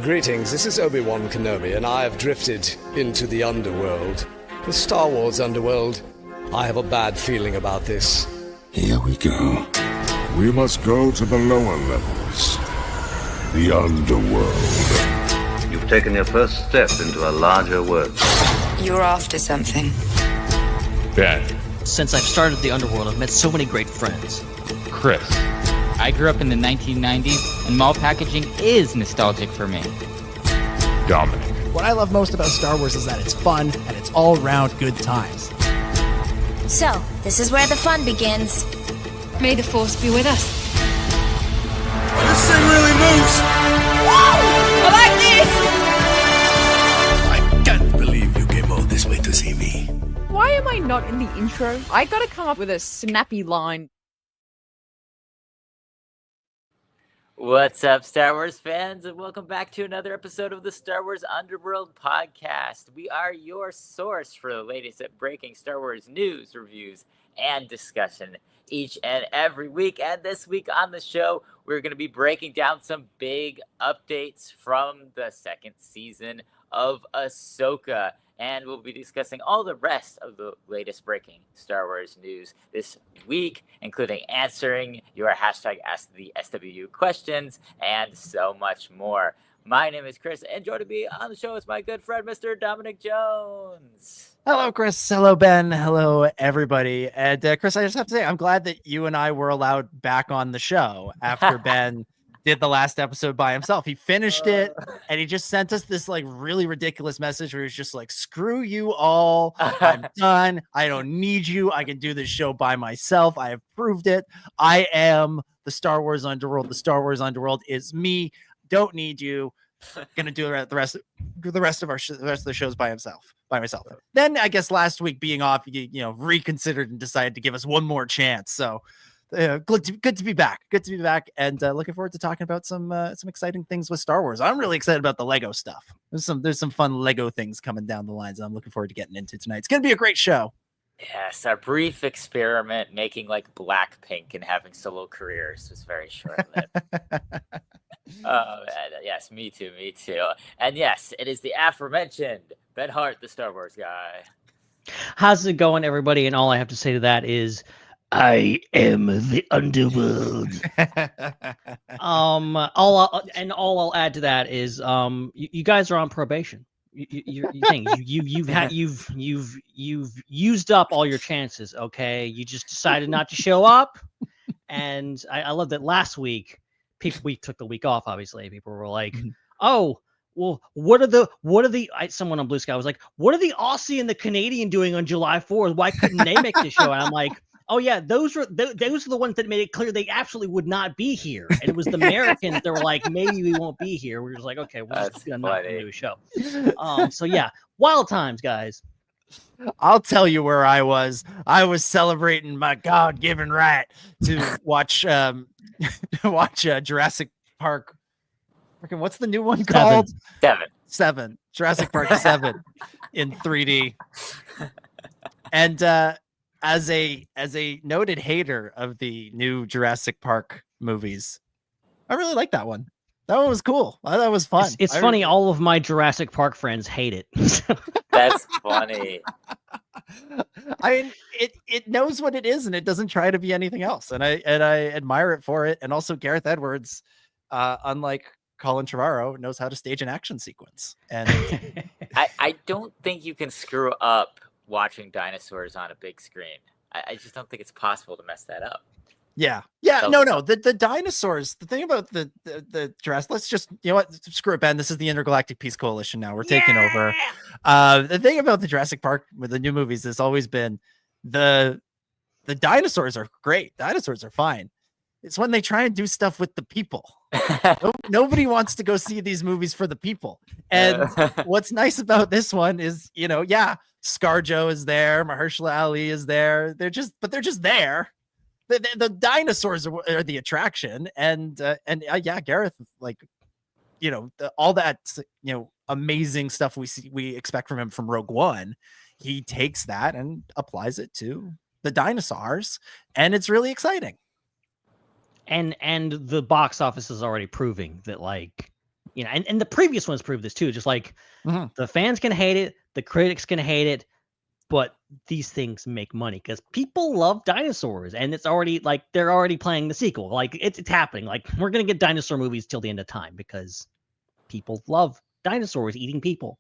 Greetings, this is Obi-Wan Kenobi, and I have drifted into the Underworld. The Star Wars Underworld. I have a bad feeling about this. Here we go. We must go to the lower levels. The Underworld. You've taken your first step into a larger world. You're after something. Ben. Since I've started the Underworld, I've met so many great friends. Chris. I grew up in the 1990s, and mall packaging is nostalgic for me. Dominic. What I love most about Star Wars is that it's fun and it's all-round good times. So, this is where the fun begins. May the Force be with us. This thing really moves! Whoa! I like this! I can't believe you came all this way to see me. Why am I not in the intro? I gotta come up with a snappy line. What's up, Star Wars fans, and welcome back to another episode of the Star Wars Underworld Podcast. We are your source for the latest at breaking Star Wars news, reviews, and discussion each and every week. And this week on the show, we're going to be breaking down some big updates from the second season of Ahsoka. And we'll be discussing all the rest of the latest breaking Star Wars news this week, including answering your hashtag Ask the SWU questions and so much more. My name is Chris, and joining me on the show is my good friend, Mr. Dominic Jones. Hello, Chris. Hello, Ben. Hello, everybody. And Chris, I just have to say, I'm glad that you and I were allowed back on the show after Ben did the last episode by himself. He finished it, and he just sent us this like really ridiculous message where he's just like, screw you all. I'm done. I don't need you. I can do this show by myself. I have proved it. I am the Star Wars Underworld. The Star Wars Underworld is me. Don't need you. Gonna do the rest of the shows by myself. Then I guess last week being off, you know, reconsidered and decided to give us one more chance. So good to be back. Good to be back, and looking forward to talking about some exciting things with Star Wars. I'm really excited about the Lego stuff. There's some fun Lego things coming down the lines. I'm looking forward to getting into tonight. It's gonna be a great show. Yes, our brief experiment making like Blackpink and having solo careers was very short-lived. Oh, yes, me too. And yes, it is the aforementioned Ben Hart, the Star Wars guy. How's it going, everybody? And all I have to say to that is, I am the Underworld. All I'll add to that is, you guys are on probation. You've used up all your chances. Okay, you just decided not to show up, and I love that last week. We took the week off. Obviously, people were like, "Oh, well, what are the?" Someone on Blue Sky was like, "What are the Aussie and the Canadian doing on July 4th? Why couldn't they make the show?" And I'm like, "Oh yeah, those are the ones that made it clear they absolutely would not be here." And it was the Americans that were like, "Maybe we won't be here." We were just like, "Okay, we're just not gonna do a show." So yeah, wild times, guys. I'll tell you where I was. I was celebrating my God-given right to watch Jurassic Park. What's the new one called? Seven. Jurassic Park 7 in 3D. And as a noted hater of the new Jurassic Park movies, I really like that one. That one was cool. That was fun. It's funny. All of my Jurassic Park friends hate it. That's funny. I mean, it knows what it is, and it doesn't try to be anything else. And I admire it for it. And also Gareth Edwards, unlike Colin Trevorrow, knows how to stage an action sequence. And I don't think you can screw up watching dinosaurs on a big screen. I just don't think it's possible to mess that up. Yeah. No. The dinosaurs. The thing about the Jurassic. Let's just, you know what? Screw it, Ben. This is the Intergalactic Peace Coalition. Now we're taking over. The thing about the Jurassic Park with the new movies has always been the dinosaurs are great. Dinosaurs are fine. It's when they try and do stuff with the people. Nobody wants to go see these movies for the people. And what's nice about this one is, you know, yeah, ScarJo is there, Mahershala Ali is there. They're just there. The dinosaurs are the attraction, and yeah, Gareth, like, you know, all that, you know, amazing stuff we expect from him from Rogue One, he takes that and applies it to the dinosaurs, and it's really exciting. And the box office is already proving that, like, You know, and the previous ones proved this too. Just like the fans can hate it, the critics can hate it, but these things make money because people love dinosaurs, and it's already like they're already playing the sequel. Like it's happening. Like we're gonna get dinosaur movies till the end of time because people love dinosaurs eating people.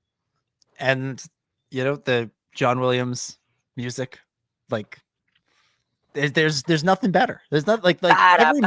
And you know, the John Williams music, like there's nothing better. There's not like every...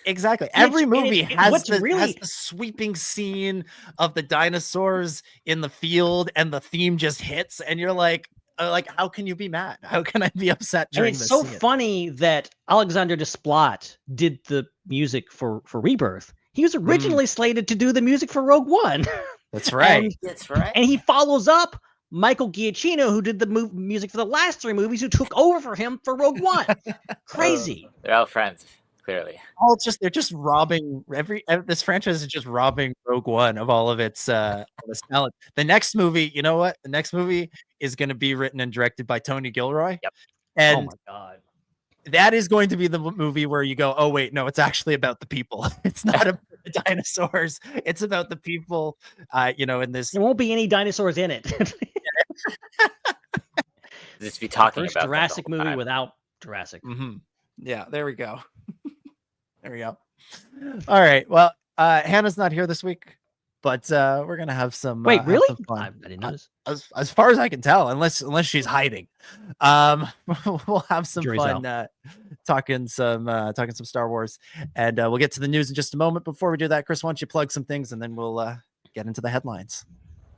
Exactly. Every movie has the sweeping scene of the dinosaurs in the field, and the theme just hits, and you're like how can you be mad? How can I be upset during this? And it's so funny that Alexander Desplat did the music for Rebirth. He was originally slated to do the music for Rogue One. That's right. That's right. And he follows up Michael Giacchino, who did the music for the last 3 movies, who took over for him for Rogue One. Crazy. They're all friends. Clearly, they're just robbing this franchise is just robbing Rogue One of all of its talent. The next movie, you know what? The next movie is going to be written and directed by Tony Gilroy. Yep. And oh my god, that is going to be the movie where you go, oh wait, no, it's actually about the people. It's not about the dinosaurs. It's about the people. You know, in this, there won't be any dinosaurs in it. Just be talking First about Jurassic movie without Jurassic. Yeah, there we go. There we go. All right. Well, Hannah's not here this week, but we're gonna have some. Wait, really? Some fun. I didn't know this. As far as I can tell, unless she's hiding, we'll have some fun talking some Star Wars, and we'll get to the news in just a moment. Before we do that, Chris, why don't you plug some things, and then we'll get into the headlines.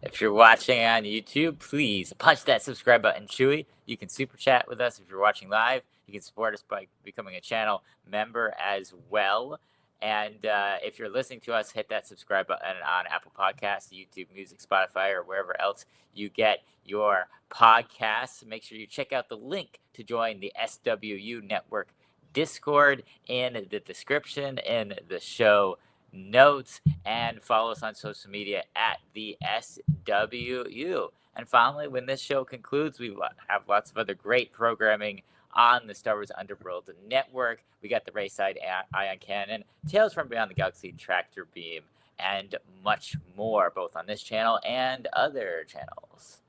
If you're watching on YouTube, please punch that subscribe button, Chewy. You can super chat with us if you're watching live. You can support us by becoming a channel member as well. And if you're listening to us, hit that subscribe button on Apple Podcasts, YouTube Music, Spotify, or wherever else you get your podcasts. Make sure you check out the link to join the SWU Network Discord in the description in the show notes, and follow us on social media at the SWU. And finally, when this show concludes, we have lots of other great programming on the Star Wars Underworld Network. We got the Raeside Ion Cannon, Tales from Beyond the Galaxy Tractor Beam, and much more, both on this channel and other channels.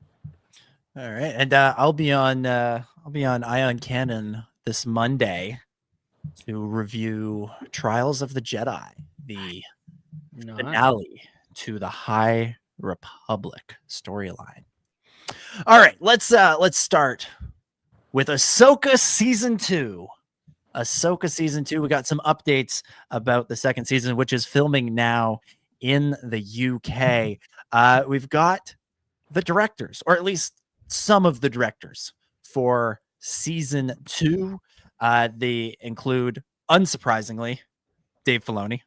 All right, and I'll be on Ion Cannon this Monday to review Trials of the Jedi, the finale to the High Republic storyline. All right, let's start with Ahsoka season 2. Ahsoka season 2. We got some updates about the second season, which is filming now in the UK. We've got the directors, or at least some of the directors for season 2. They include, unsurprisingly, Dave Filoni.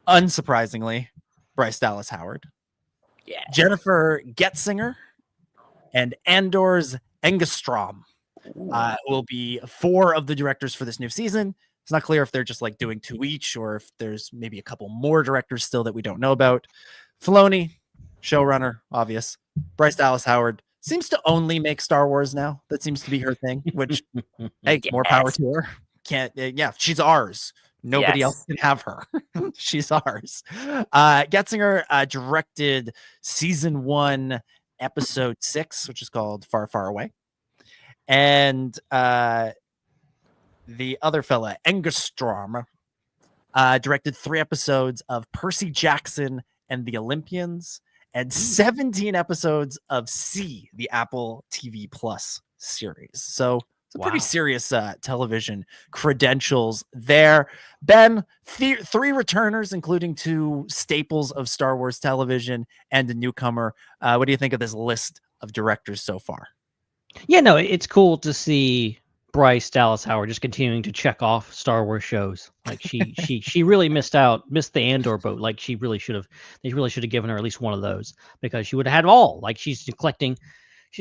Unsurprisingly, Bryce Dallas Howard. Yeah. Jennifer Getzinger and Andor's Engstrom will be 4 of the directors for this new season. It's not clear if they're just like doing 2 each, or if there's maybe a couple more directors still that we don't know about. Filoni, showrunner, obvious. Bryce Dallas Howard seems to only make Star Wars now. That seems to be her thing, which, hey, more power to her. Yeah, she's ours. Nobody else can have her. She's ours. Getzinger directed season 1, episode 6, which is called Far, Far Away. And the other fella, Engstrom, directed 3 episodes of Percy Jackson and the Olympians, and 17 episodes of C, the Apple TV Plus series. So some pretty serious television credentials there. Ben, 3 returners, including 2 staples of Star Wars television and a newcomer. What do you think of this list of directors so far? Yeah, no, it's cool to see Bryce Dallas Howard just continuing to check off Star Wars shows. Like she really missed the Andor boat. Like they really should have given her at least one of those, because she would have had them all. Like she's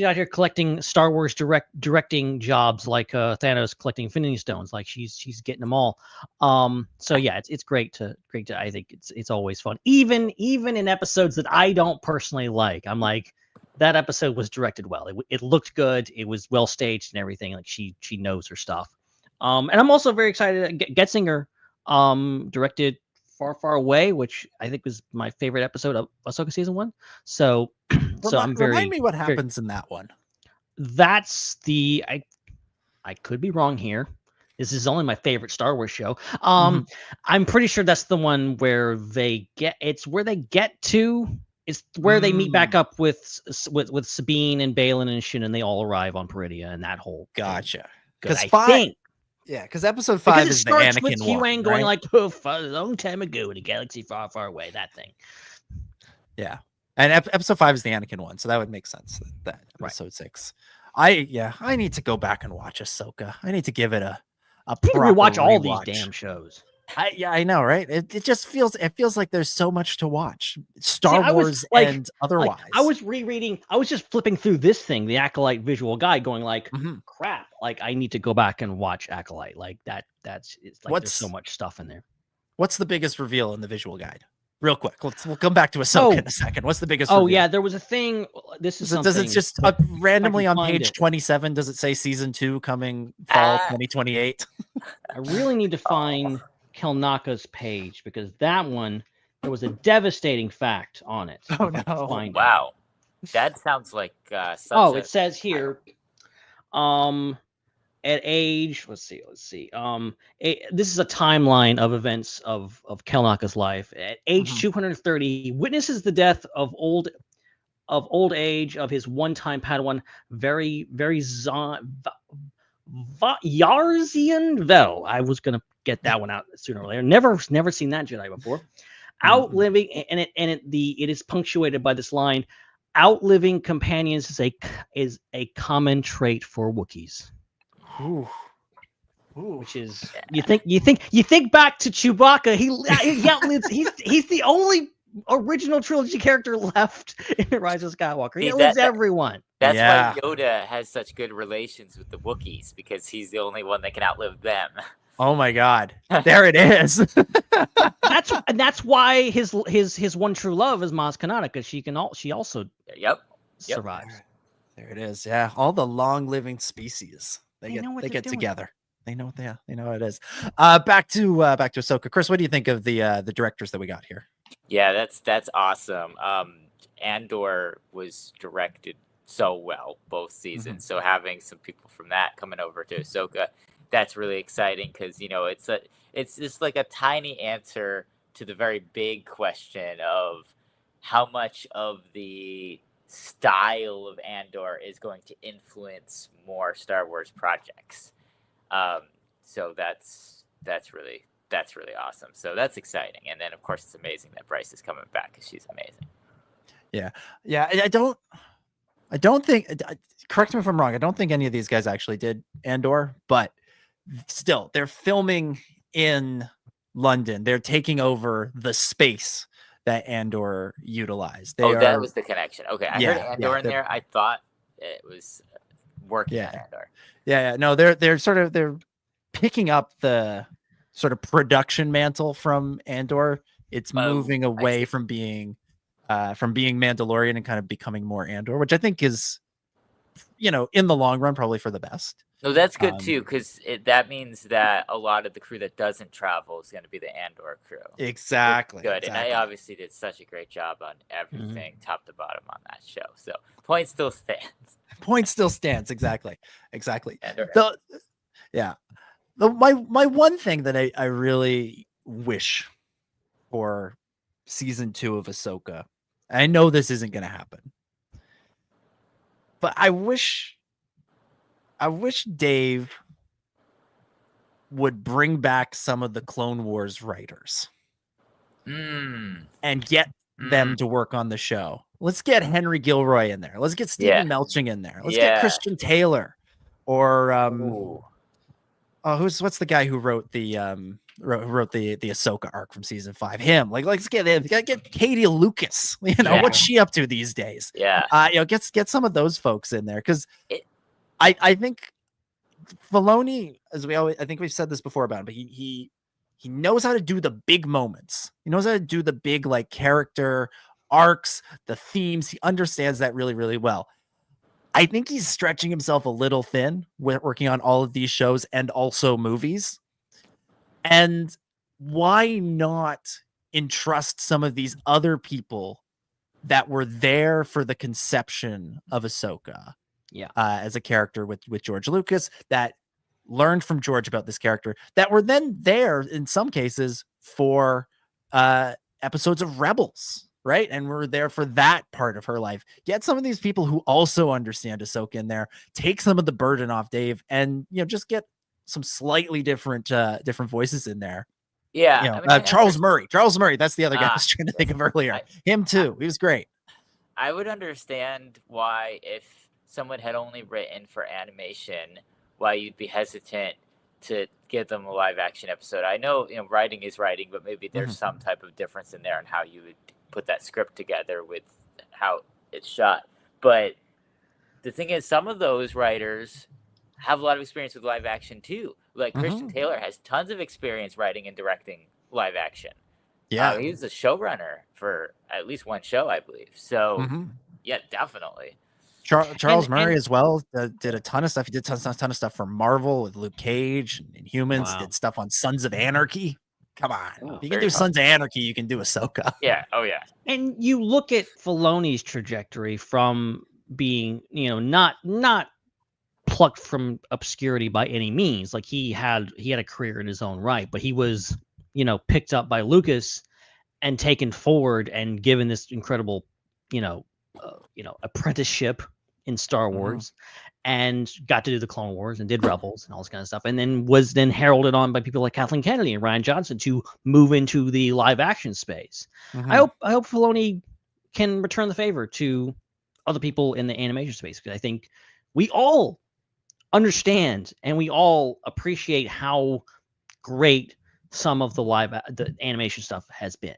out here collecting Star Wars directing jobs, like Thanos collecting Infinity Stones. Like she's getting them all. So yeah, it's great to I think it's always fun. Even in episodes that I don't personally like, I'm like, that episode was directed well. It looked good. It was well staged and everything. Like she knows her stuff. And I'm also very excited. Getzinger directed Far, Far Away, which I think was my favorite episode of Ahsoka season 1. So, I'm very. Remind me what happens in that one. That's the I could be wrong here. This is only my favorite Star Wars show. I'm pretty sure that's the one where they get to. It's where they meet back up with Sabine and Balin and Shin, and they all arrive on Peridia, and that whole gotcha. Because because episode 5 is the Anakin with one, going right? like a long time ago in a galaxy far, far away. That thing. Yeah, and episode 5 is the Anakin one, so that would make sense. That episode 6. I need to go back and watch Ahsoka. I need to give it a proper rewatch all rewatch. these damn shows. I know, right? It just feels like there's so much to watch. Star Wars and otherwise. I was rereading. I was just flipping through this thing, the Acolyte visual guide, going like, crap. Like I need to go back and watch Acolyte. Like it's like there's so much stuff in there. What's the biggest reveal in the visual guide? Real quick, we'll come back to Ahsoka in a second. What's the biggest? Oh reveal? yeah, there was a thing. This is does it just randomly on page 27? Does it say season 2 coming fall 2028? I really need to find Kelnaka's page because that one there was a devastating fact on it. Oh no! Wow, that sounds like. It says here, at age, let's see. This is a timeline of events of Kelnaka's life. At age 230, witnesses the death of old age of his one-time Padawan, very Yarzian Vel. I was gonna get that one out sooner or later. Never seen that Jedi before. Outliving, and it is punctuated by this line: outliving companions is a common trait for Wookiees. Ooh. Which is you think back to Chewbacca. He outlives. He's the only original trilogy character left in Rise of Skywalker. He outlives everyone. That's why Yoda has such good relations with the Wookiees, because he's the only one that can outlive them. Oh my God! There it is. That's why his one true love is Maz Kanata, because she also survives. There it is. Yeah, all the long living species. They get doing. together. They know what it is. Back to Ahsoka. Chris, what do you think of the directors that we got here? Yeah, that's awesome. Andor was directed so well both seasons. So having some people from that coming over to Ahsoka, that's really exciting because it's just like a tiny answer to the very big question of how much of the style of Andor is going to influence more Star Wars projects. So that's really awesome. So that's exciting. And then of course it's amazing that Bryce is coming back because she's amazing. Yeah. I don't think, correct me if I'm wrong, I don't think any of these guys actually did Andor, but still they're filming in London. They're taking over the space that Andor utilized. That was the connection. Okay, I heard Andor in there. I thought it was working on Andor. Yeah. No, they're picking up the sort of production mantle from Andor. It's moving away from being Mandalorian and kind of becoming more Andor, which I think is, in the long run, probably for the best. No, that's good too, because that means that a lot of the crew that doesn't travel is going to be the Andor crew. Exactly. Good. And I obviously did such a great job on everything, top to bottom, on that show. So point still stands. Exactly. My one thing that I really wish for season 2 of Ahsoka, I know this isn't going to happen, but I wish Dave would bring back some of the Clone Wars writers and get them to work on the show. Let's get Henry Gilroy in there. Let's get Stephen Melching in there. Let's get Christian Taylor or what's the guy who wrote the Ahsoka arc from season 5? Him. Let's get him. Get Katie Lucas. What's she up to these days? Yeah. Get some of those folks in there, because I think Filoni, I think we've said this before about him, but he knows how to do the big moments. He knows how to do the big character arcs, the themes. He understands that really, really well. I think he's stretching himself a little thin with working on all of these shows and also movies. And why not entrust some of these other people that were there for the conception of Ahsoka, as a character with George Lucas, that learned from George about this character, that were then there in some cases for episodes of Rebels, right? And we're there for that part of her life. Get some of these people who also understand Ahsoka in there, take some of the burden off Dave, and just get some slightly different voices in there. Yeah, Charles Murray. That's the other guy I was trying to think of earlier. Him too. He was great. I would understand why, if someone had only written for animation, why you'd be hesitant to give them a live action episode. I know, writing is writing, but maybe there's some type of difference in there in how you would put that script together with how it's shot. But the thing is, some of those writers have a lot of experience with live action too. Like Christian Taylor has tons of experience writing and directing live action. Yeah. He was a showrunner for at least one show, I believe. So yeah, definitely. Charles Murray as well did a ton of stuff. He did a ton of stuff for Marvel with Luke Cage and Humans. Did stuff on Sons of Anarchy. Come on, if you can do Sons of Anarchy, you can do Ahsoka. Yeah. Oh yeah. And you look at Filoni's trajectory from being, not plucked from obscurity by any means. Like he had a career in his own right, but he was, picked up by Lucas and taken forward and given this incredible, apprenticeship in Star Wars, and got to do the Clone Wars and did Rebels and all this kind of stuff, and then was heralded on by people like Kathleen Kennedy and Rian Johnson to move into the live action space. I hope Filoni can return the favor to other people in the animation space, because I think we all understand and we all appreciate how great some of the animation stuff has been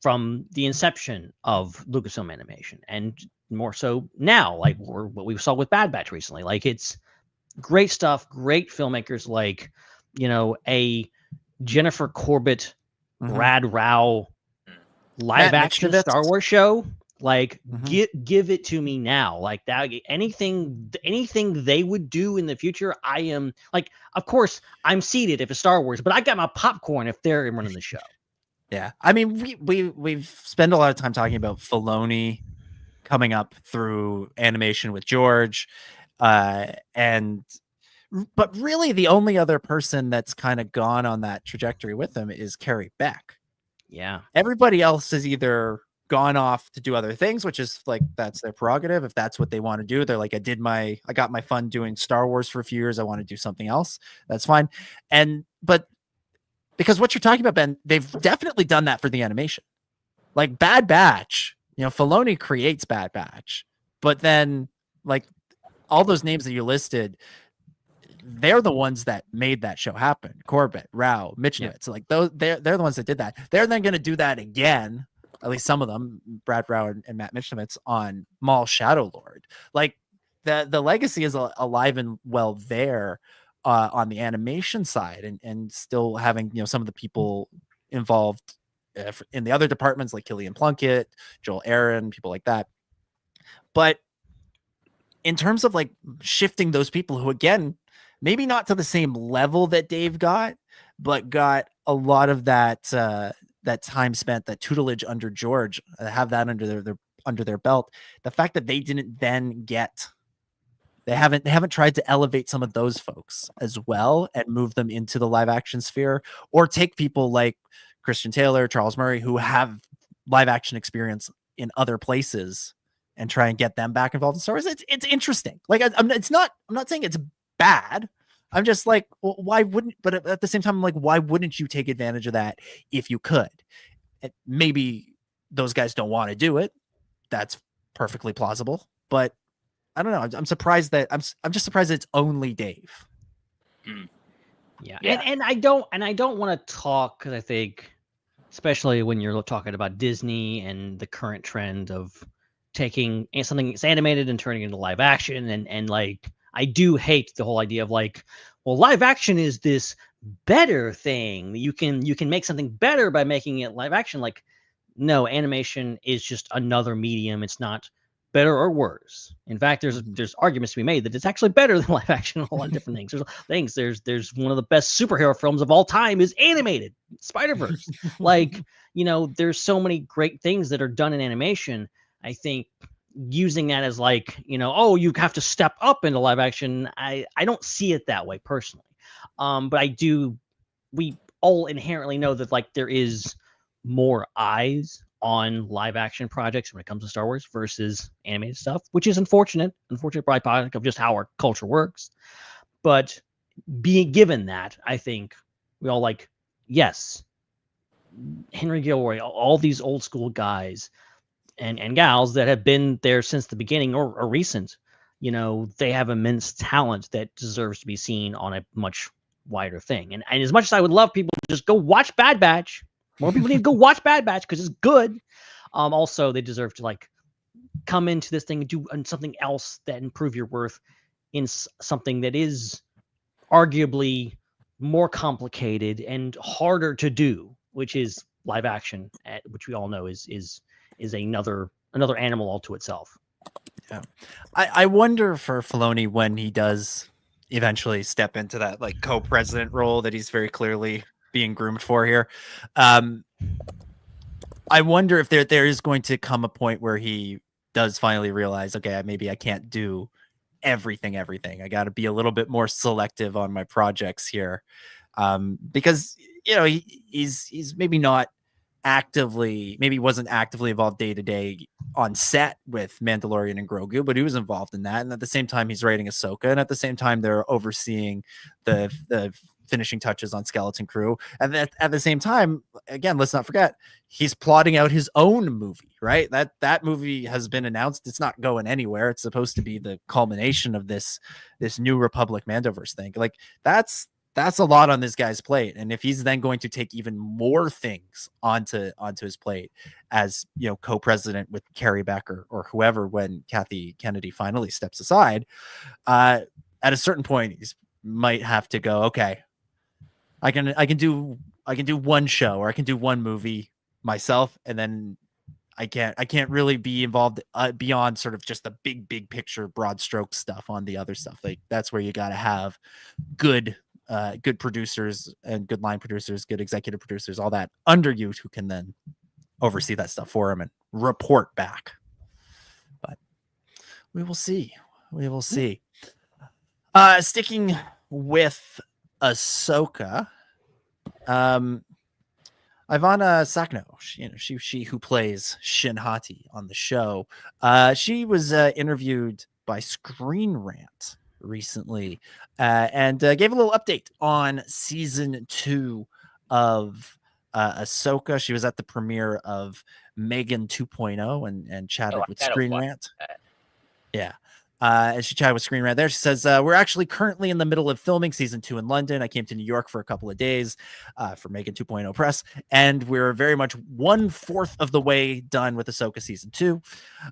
from the inception of Lucasfilm Animation, and more so now, like what we saw with Bad Batch recently. Like, it's great stuff, great filmmakers like, a Jennifer Corbett, Brad Rao live action Star Wars show. Like, give it to me now. Like that, anything they would do in the future, I am like, of course I'm seated if it's Star Wars, but I got my popcorn if they're running the show. Yeah, I mean, we've spent a lot of time talking about Filoni coming up through animation with George, but really the only other person that's kind of gone on that trajectory with him is Carrie Beck. Yeah, everybody else has either gone off to do other things, which is like, that's their prerogative. If that's what they want to do, they're like, I got my fun doing Star Wars for a few years, I want to do something else. That's fine. But because what you're talking about, Ben, they've definitely done that for the animation. Like Bad Batch, Filoni creates Bad Batch, but then like all those names that you listed, they're the ones that made that show happen. Corbett, Rao, Michnowitz, like those, they're the ones that did that. They're then going to do that again, at least some of them, Brad Rao and Matt Michnowitz, on Maul Shadow Lord. Like the legacy is alive and well there on the animation side, and still having some of the people involved in the other departments like Killian Plunkett, Joel Aaron, people like that. But in terms of like shifting those people who, again, maybe not to the same level that Dave got, but got a lot of that time spent, that tutelage under George, have that under their belt. The fact that they didn't then they haven't tried to elevate some of those folks as well and move them into the live action sphere, or take people like Christian Taylor, Charles Murray, who have live action experience in other places, and try and get them back involved in Star Wars. It's interesting. Like, I'm not saying it's bad. I'm just like, well, why wouldn't? But at the same time, I'm like, why wouldn't you take advantage of that if you could? Maybe those guys don't want to do it. That's perfectly plausible. But I don't know. I'm surprised that I'm just surprised that it's only Dave. Yeah. And I don't want to talk, because I think, especially when you're talking about Disney and the current trend of taking something that's animated and turning it into live action, and like, I do hate the whole idea of like, well, live action is this better thing. You can make something better by making it live action. Like, no, animation is just another medium. It's not better or worse. In fact, there's arguments to be made that it's actually better than live action on a lot of different things. There's one of the best superhero films of all time is animated, Spider-Verse. Like, there's so many great things that are done in animation. I think using that as like, you have to step up into live action. I don't see it that way personally. But we all inherently know that like there is more eyes on live action projects when it comes to Star Wars versus animated stuff, which is unfortunate byproduct of just how our culture works. But being given that, I think we all like, yes, Henry Gilroy, all these old school guys and gals that have been there since the beginning or recent, they have immense talent that deserves to be seen on a much wider thing. And as much as I would love people to just go watch Bad Batch, more people need to go watch Bad Batch because it's good. Also, they deserve to like come into this thing and do something else that improve your worth in something that is arguably more complicated and harder to do, which is live action, which we all know is another animal all to itself. Yeah, I wonder for Filoni when he does eventually step into that like co-president role that he's very clearly being groomed for here. I wonder if there is going to come a point where he does finally realize, okay, maybe I can't do everything. I got to be a little bit more selective on my projects here, because he's maybe not actively, maybe wasn't actively involved day to day on set with Mandalorian and Grogu, but he was involved in that. And at the same time, he's writing Ahsoka, and at the same time, they're overseeing the finishing touches on Skeleton Crew. And at the same time, again, let's not forget, he's plotting out his own movie, right? That movie has been announced. It's not going anywhere. It's supposed to be the culmination of this New Republic Mandoverse thing. Like that's a lot on this guy's plate. And if he's then going to take even more things onto his plate as, co-president with Carrie Becker or whoever, when Kathy Kennedy finally steps aside, at a certain point, he might have to go, okay, I can do one show or I can do one movie myself, and then I can't really be involved beyond sort of just the big picture, broad stroke stuff on the other stuff. Like that's where you got to have good producers and good line producers, good executive producers, all that under you who can then oversee that stuff for him and report back. But we will see. Sticking with Ahsoka, Ivana Sakno, she who plays Shin Hati on the show, she was interviewed by Screen Rant recently, and gave a little update on season 2 of Ahsoka. She was at the premiere of Megan 2.0 and chatted with Screen Rant. Yeah. As she chatted with Screen Rant there, she says, we're actually currently in the middle of filming season 2 in London. I came to New York for a couple of days for Megan 2.0 press, and we're very much 1/4 of the way done with Ahsoka season 2.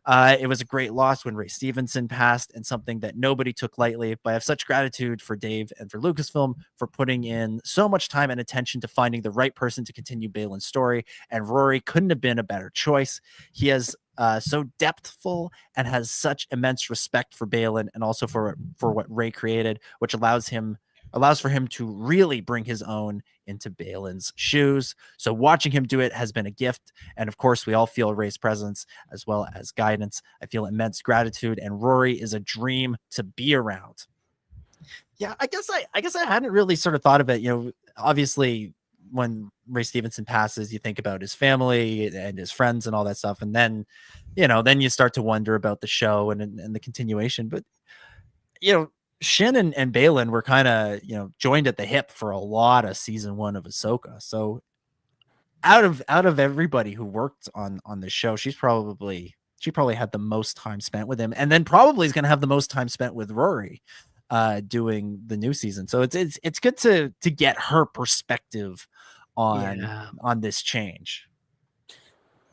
It was a great loss when Ray Stevenson passed, and something that nobody took lightly, but I have such gratitude for Dave and for Lucasfilm for putting in so much time and attention to finding the right person to continue Balin's story, and Rory couldn't have been a better choice. He has so depthful and has such immense respect for Balin and also for what Ray created, which allows for him to really bring his own into Balin's shoes. So watching him do it has been a gift, and of course we all feel Ray's presence as well as guidance. I feel immense gratitude, and Rory is a dream to be around. Yeah, I guess I hadn't really sort of thought of it. Obviously when Ray Stevenson passes, you think about his family and his friends and all that stuff. And then, then you start to wonder about the show and the continuation. But, Shin and Balin were kind of, joined at the hip for a lot of season 1 of Ahsoka. So out of everybody who worked on the show, she probably had the most time spent with him, and then probably is going to have the most time spent with Rory doing the new season. So it's good to get her perspective on this change.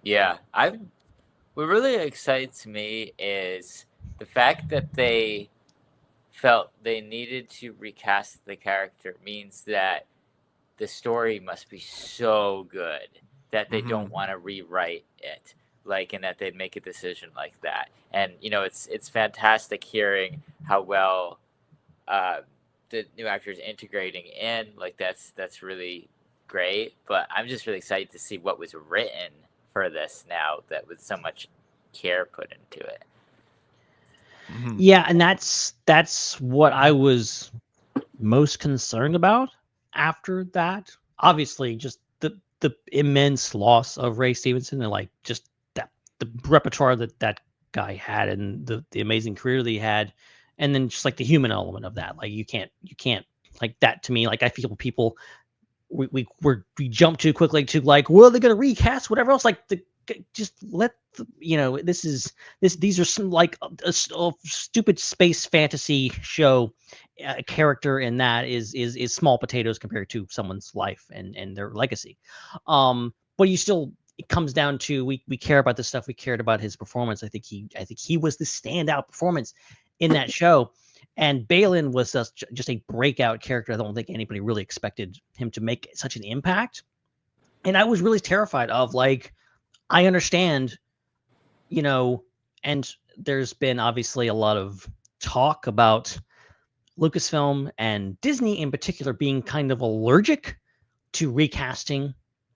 Yeah, what really excites me is the fact that they felt they needed to recast the character means that the story must be so good that they don't want to rewrite it. like, and that they'd make a decision like that. And it's fantastic hearing how well the new actors integrating in. Like, that's really great. But I'm just really excited to see what was written for this now, that with so much care put into it. Yeah, and that's what I was most concerned about after that. Obviously, just the immense loss of Ray Stevenson, and like just that the repertoire that guy had, and the amazing career that he had, and then just like the human element of that. Like you can't like that to me. Like I feel people we jump too quickly to like, well, they're gonna recast whatever else. Like just let these are some like a stupid space fantasy show. A character in that is small potatoes compared to someone's life and their legacy. But it comes down to we care about this stuff. We cared about his performance. I think he was the standout performance in that show. And Balin was just a breakout character. I don't think anybody really expected him to make such an impact. And I was really terrified of, like, I understand, and there's been obviously a lot of talk about Lucasfilm and Disney in particular being kind of allergic to recasting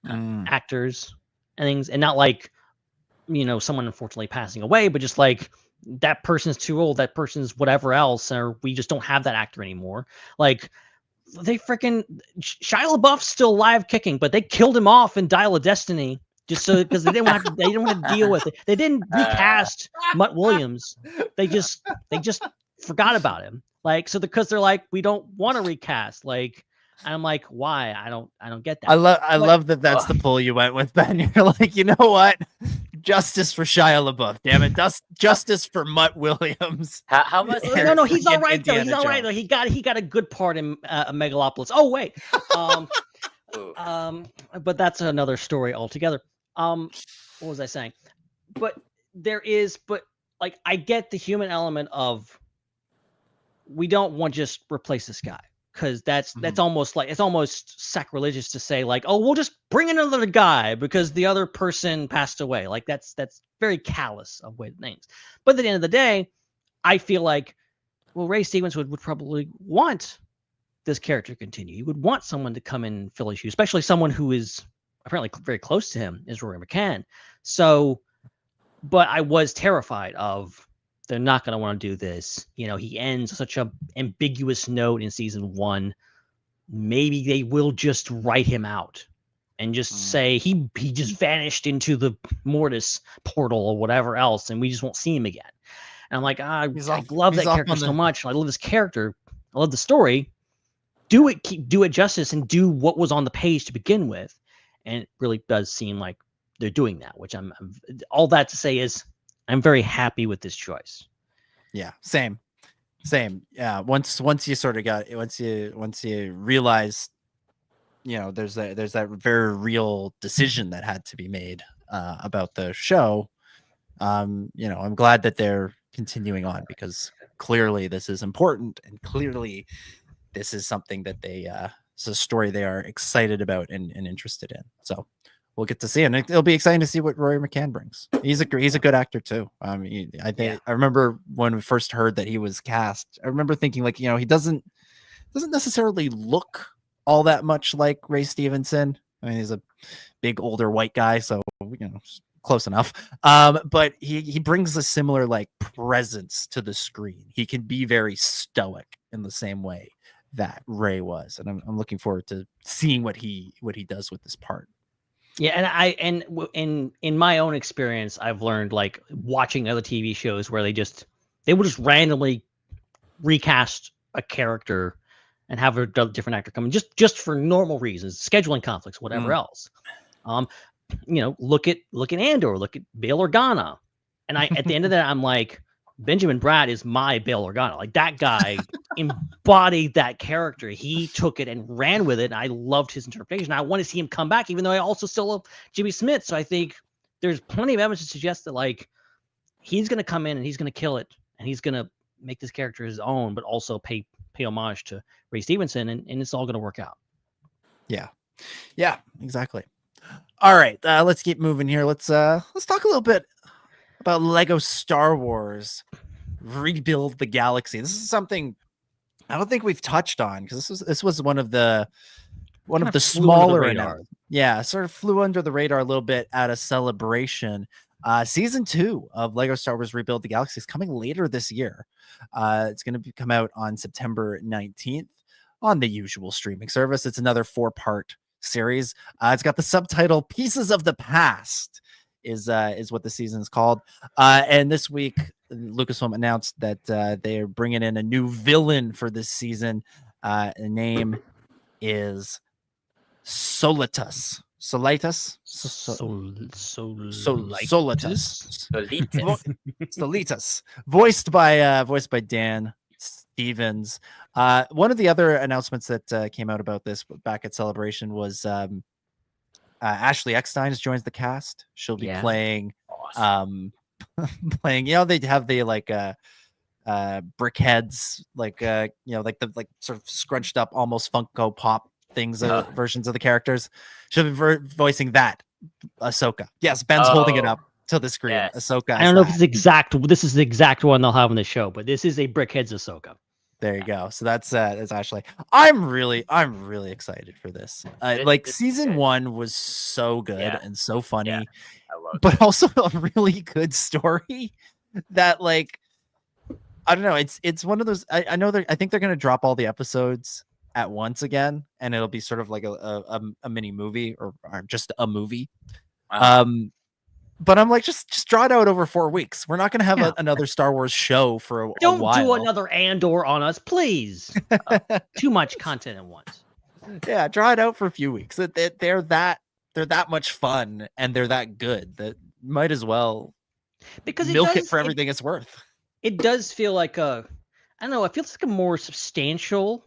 actors and things, and not like, someone unfortunately passing away, but just like that person's too old, that person's whatever else, or we just don't have that actor anymore. Like they freaking Shia LaBeouf's still alive kicking, but they killed him off in Dial of Destiny just so because they didn't want to deal with it. They didn't recast Mutt Williams. They just forgot about him. Like, so because they're like, we don't want to recast. Like, and I'm like, why? I don't get that. I love that that's the pull you went with, Ben. You're like, you know what? Justice for Shia LaBeouf, damn it. Justice for Mutt Williams. How much? No, he's all right though. He's all right though. He got a good part in Megalopolis. Oh wait, but that's another story altogether. What was I saying? But like I get the human element of we don't want to just replace this guy. Because that's almost like, it's almost sacrilegious to say like, oh, we'll just bring in another guy because the other person passed away. Like that's very callous of way things. But at the end of the day, I feel like, well, Ray Stevens would probably want this character to continue. You would want someone to come in and fill his shoes, especially someone who is apparently very close to him, is Rory McCann. So, but I was terrified of, they're not going to want to do this. He ends such a ambiguous note in season 1. Maybe they will just write him out and just say he just vanished into the Mortis portal or whatever else, and we just won't see him again. And I'm like, I love that character so much. I love this character. I love the story. Do it justice and do what was on the page to begin with. And it really does seem like they're doing that, which I'm all that to say is, I'm very happy with this choice. Yeah, same. Yeah, once you sort of got once you realize, there's that very real decision that had to be made about the show. I'm glad that they're continuing on because clearly this is important and clearly this is something that it's a story they are excited about and interested in. So we'll get to see, and it'll be exciting to see what Rory McCann brings. He's a good actor too. I remember when we first heard that he was cast. I remember thinking like, he doesn't necessarily look all that much like Ray Stevenson. I mean, he's a big older white guy, so close enough. But he brings a similar like presence to the screen. He can be very stoic in the same way that Ray was, and I'm looking forward to seeing what he does with this part. Yeah, and in my own experience, I've learned like watching other TV shows where they will just randomly recast a character and have a different actor come in just for normal reasons, scheduling conflicts, whatever else. Look at Andor, look at Bail Organa, and at the end of that, I'm like, Benjamin Bratt is my Bail Organa. Like that guy embodied that character. He took it and ran with it. And I loved his interpretation. I want to see him come back, even though I also still love Jimmy Smith. So I think there's plenty of evidence to suggest that like he's going to come in and he's going to kill it and he's going to make this character his own, but also pay homage to Ray Stevenson, and it's all going to work out. Yeah, exactly. All right, let's keep moving here. Let's talk a little bit about Lego Star Wars Rebuild the Galaxy. This is something I don't think we've touched on because this was one of the smaller sort of flew under the radar a little bit at a celebration. Season 2 of Lego Star Wars Rebuild the Galaxy is coming later this year. It's going to come out on September 19th on the usual streaming service. It's another 4-part series. It's got the subtitle Pieces of the Past is what the season is called. And this week, Lucasfilm announced that they are bringing in a new villain for this season. The name is Solitus. Solitus? Solitus. Voiced by Dan Stevens. One of the other announcements that came out about this back at Celebration was Ashley Eckstein has joined the cast. She'll be playing playing, they have the brickheads, the sort of scrunched up almost Funko Pop things, versions of the characters. She'll be voicing that Ahsoka. Yes, Ben's holding it up to the screen. Yes. Ahsoka. I don't know if this is the exact one they'll have on the show, but this is a brickheads Ahsoka. There you go. So that's Ashley. I'm really excited for this. Season 1 was so good and so funny, but also a really good story that I don't know. It's one of those. I know I think they're gonna drop all the episodes at once again, and it'll be sort of like a mini movie or just a movie. But I'm like, just draw it out over 4 weeks. We're not going to have another Star Wars show for a while. Don't do another Andor on us, please. Too much content at once. Yeah, draw it out for a few weeks. They're that much fun and they're that good that might as well milk it for everything it's worth. It does feel like I don't know. It feels like a more substantial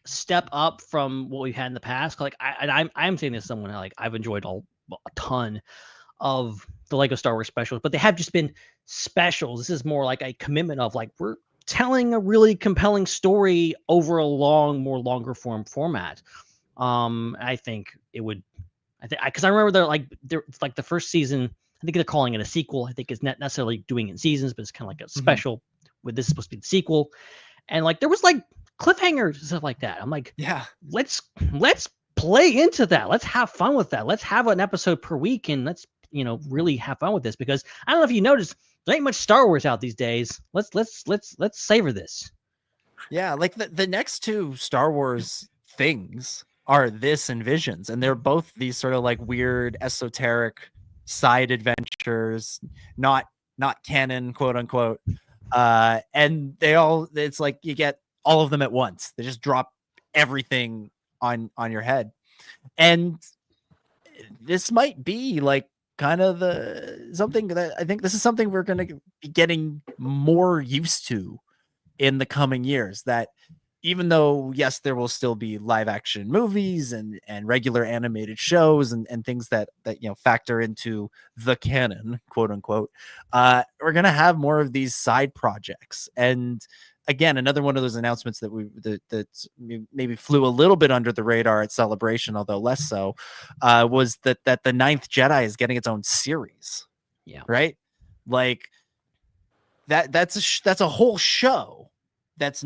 step up from what we've had in the past. I'm saying this to someone I've enjoyed a ton of the Lego Star Wars specials, but they have just been specials. This is more like a commitment of we're telling a really compelling story over a more longer form format. I think it would, because I remember they're the first season. I think they're calling it a sequel. I think it's not necessarily doing it in seasons, but it's kind of like a special. With this is supposed to be the sequel, and there was cliffhangers and stuff like that. I'm like, yeah, let's play into that. Let's have fun with that. Let's have an episode per week, and let's really have fun with this, because I don't know if you noticed, there ain't much Star Wars out these days. Let's savor this. Yeah, the next 2 Star Wars things are this and Visions, and they're both these sort of weird esoteric side adventures, not canon, quote unquote. And it's you get all of them at once. They just drop everything on your head, and this might be kind of something that I think this is something we're going to be getting more used to in the coming years. That even though, yes, there will still be live action movies and regular animated shows and things that factor into the canon, quote unquote, we're going to have more of these side projects. And again, another one of those announcements that maybe flew a little bit under the radar at Celebration, although less so, was that the Ninth Jedi is getting its own series. Yeah. Right. That's a whole show. That's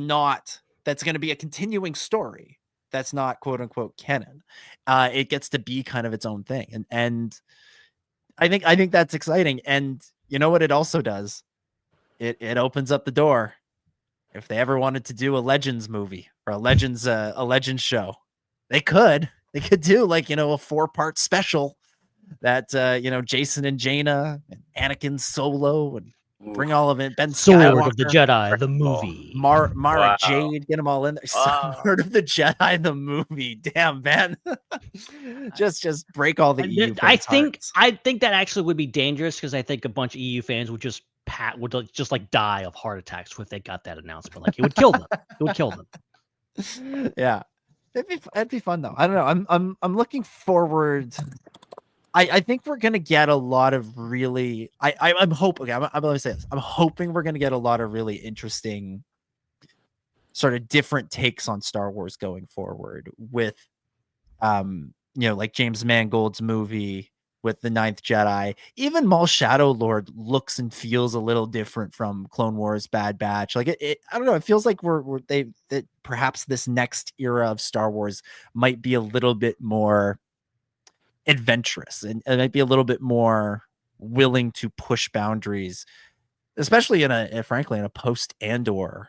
going to be a continuing story. That's not quote unquote canon. It gets to be kind of its own thing. And I think that's exciting. And you know what it also does? It opens up the door. If they ever wanted to do a Legends movie or a Legends show, they could do a 4-part special that Jason and Jaina and Anakin Solo and bring all of it. Ben Skywalker, Sword of the Jedi, the movie. Mara Jade, get them all in there. Sword of the Jedi, the movie. Damn, Ben. just break all the EU fans' hearts. I think that actually would be dangerous, because I think a bunch of EU fans would just die of heart attacks if they got that announcement. It would kill them. It would kill them. Yeah, it'd be fun though. I don't know. I'm looking forward. I think we're gonna get a lot of really. I'm hoping. Okay, I'm going to say this. I'm hoping we're gonna get a lot of really interesting, sort of different takes on Star Wars going forward with like James Mangold's movie with the Ninth Jedi. Even Maul Shadow Lord looks and feels a little different from Clone Wars, Bad Batch. Like I don't know. It feels like that perhaps this next era of Star Wars might be a little bit more adventurous and it might be a little bit more willing to push boundaries, especially frankly in a post Andor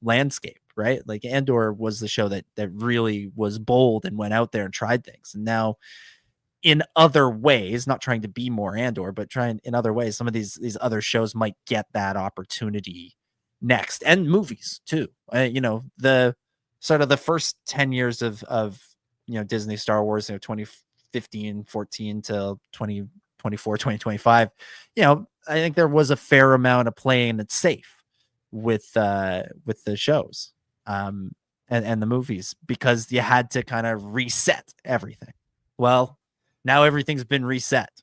landscape, right? Like Andor was the show that really was bold and went out there and tried things. And now in other ways, not trying to be more Andor, but trying in other ways, some of these other shows might get that opportunity next, and movies too. The sort of the first 10 years of Disney Star Wars, 2015, 14 till 2024, 2025, I think there was a fair amount of playing it safe with the shows and the movies, because you had to kind of reset everything. Well, now everything's been reset.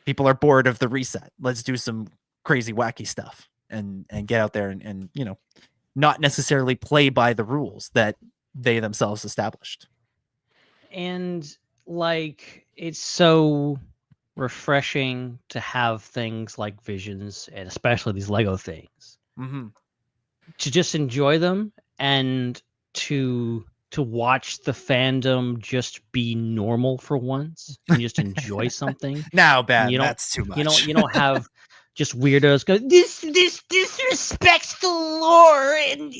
People are bored of the reset. Let's do some crazy, wacky stuff and get out there and not necessarily play by the rules that they themselves established. And like, it's so refreshing to have things like Visions, and especially these Lego things, to just enjoy them and to watch the fandom just be normal for once and just enjoy something. Now, Ben, that's too much. You don't have just weirdos go, this disrespects the lore and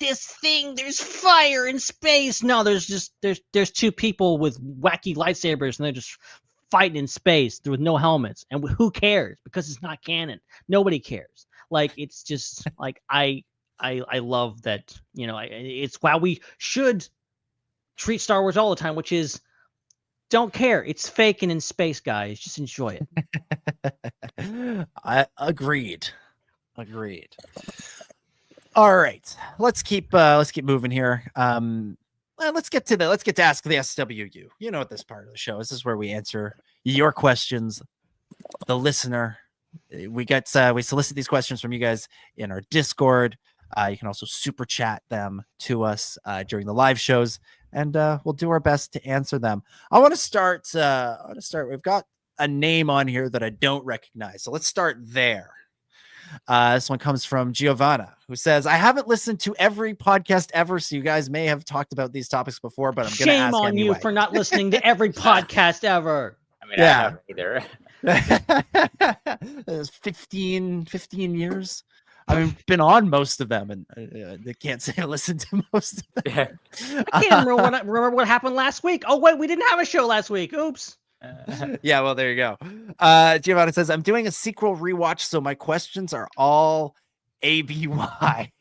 this thing. There's fire in space. No, there's two people with wacky lightsabers and they're just fighting in space with no helmets. And who cares? Because it's not canon. Nobody cares. Like, it's just like I love that, it's why we should treat Star Wars all the time, which is don't care. It's fake and in space, guys. Just enjoy it. I agreed. All right, let's keep moving here. Let's get to Ask the SWU. At this part of the show, this is where we answer your questions, the listener. We solicit these questions from you guys in our Discord. You can also super chat them to us during the live shows, and we'll do our best to answer them. I want to start. We've got a name on here that I don't recognize, so let's start there. This one comes from Giovanna, who says, "I haven't listened to every podcast ever, so you guys may have talked about these topics before, but I'm going to ask anyway." Shame on you for not listening to every podcast ever. I mean, I haven't either. It was 15 years. I've been on most of them, and they can't say I listened to most of them. I can't remember what happened last week. Oh, wait, we didn't have a show last week. Oops. Yeah, well, there you go. Giovanni says, "I'm doing a sequel rewatch, so my questions are all ABY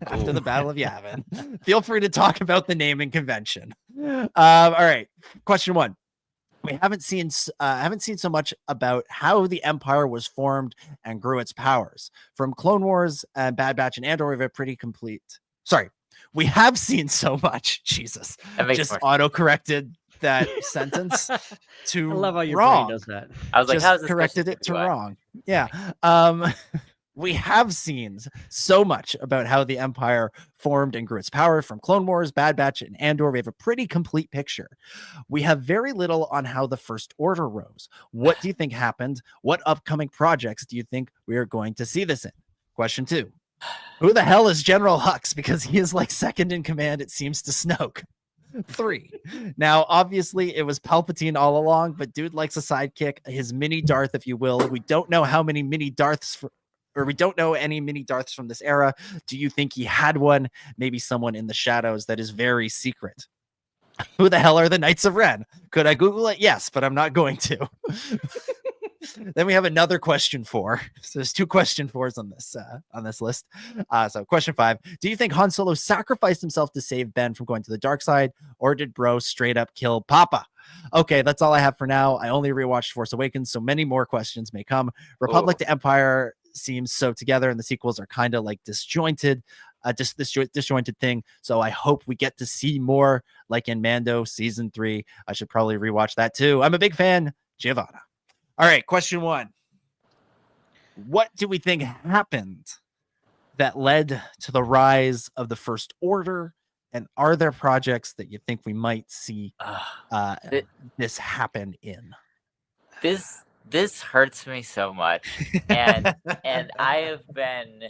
after the Battle of Yavin. Feel free to talk about the naming convention." All right, question 1. We haven't seen so much about how the Empire was formed and grew its powers. From Clone Wars and Bad Batch and Andor, we have a pretty complete. Sorry, we have seen so much. Jesus, just auto-corrected that sentence to I love how your wrong. brain does that. I was like, just how's this corrected it to why? Wrong? Yeah. We have seen so much about how the Empire formed and grew its power. From Clone Wars, Bad Batch, and Andor, we have a pretty complete picture. We have very little on how the First Order rose. What do you think happened? What upcoming projects do you think we are going to see this in? Question 2. Who the hell is General Hux? Because he is like second in command, it seems, to Snoke. 3. Now, obviously, it was Palpatine all along, but dude likes a sidekick, his mini Darth, if you will. We don't know how many mini Darths we don't know any mini Darths from this era. Do you think he had one? Maybe someone in the shadows that is very secret. Who the hell are the Knights of Ren? Could I Google it? Yes, but I'm not going to. Then we have another question 4. So there's 2 question 4s on this list. So question 5. Do you think Han Solo sacrificed himself to save Ben from going to the dark side, or did bro straight up kill Papa? Okay, that's all I have for now. I only rewatched Force Awakens, so many more questions may come. Republic to Empire seems so together, and the sequels are kind of like disjointed, this disjointed thing. So I hope we get to see more, like in Mando season 3. I should probably rewatch that too. I'm a big fan. Giovanna. All right, question 1. What do we think happened that led to the rise of the First Order And are there projects that you think we might see this happen in? This hurts me so much, and I have been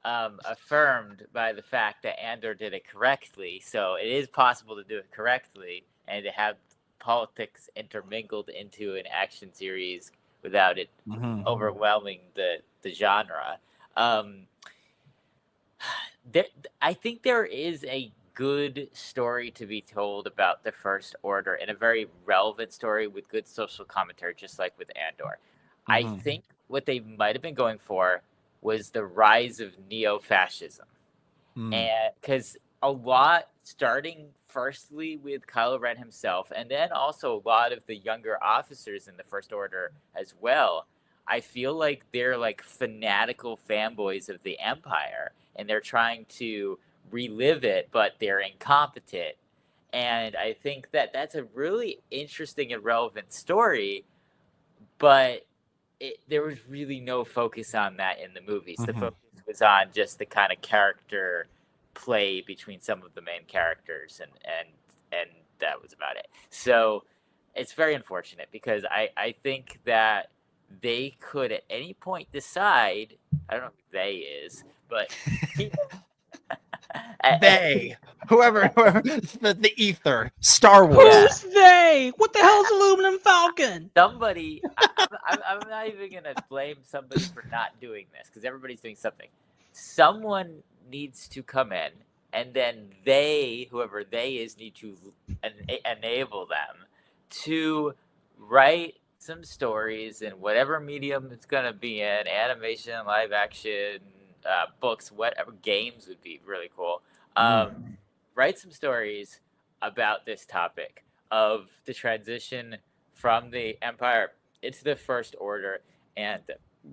affirmed by the fact that Andor did it correctly. So it is possible to do it correctly and to have politics intermingled into an action series without it overwhelming the genre. I think there is a good story to be told about the First Order, and a very relevant story with good social commentary, just like with Andor. I think what they might have been going for was the rise of neo-fascism. And because a lot, starting firstly with Kylo Ren himself, and then also a lot of the younger officers in the First Order as well, I feel like they're like fanatical fanboys of the Empire, and they're trying to relive it, but they're incompetent. And I think that that's a really interesting and relevant story, but there was really no focus on that in the movies. The focus was on just the kind of character play between some of the main characters, and that was about it. So it's very unfortunate, because I think that they could at any point decide, I don't know who they is, but they, whoever the ether, Star Wars. Who's they? What the hell's Aluminum Falcon? Somebody, I'm not even gonna blame somebody for not doing this, because everybody's doing something. Someone needs to come in, and then they, whoever they is, need to enable them to write some stories in whatever medium it's gonna be in, animation, live action, books, whatever, games would be really cool. Write some stories about this topic of the transition from the Empire into the First Order, and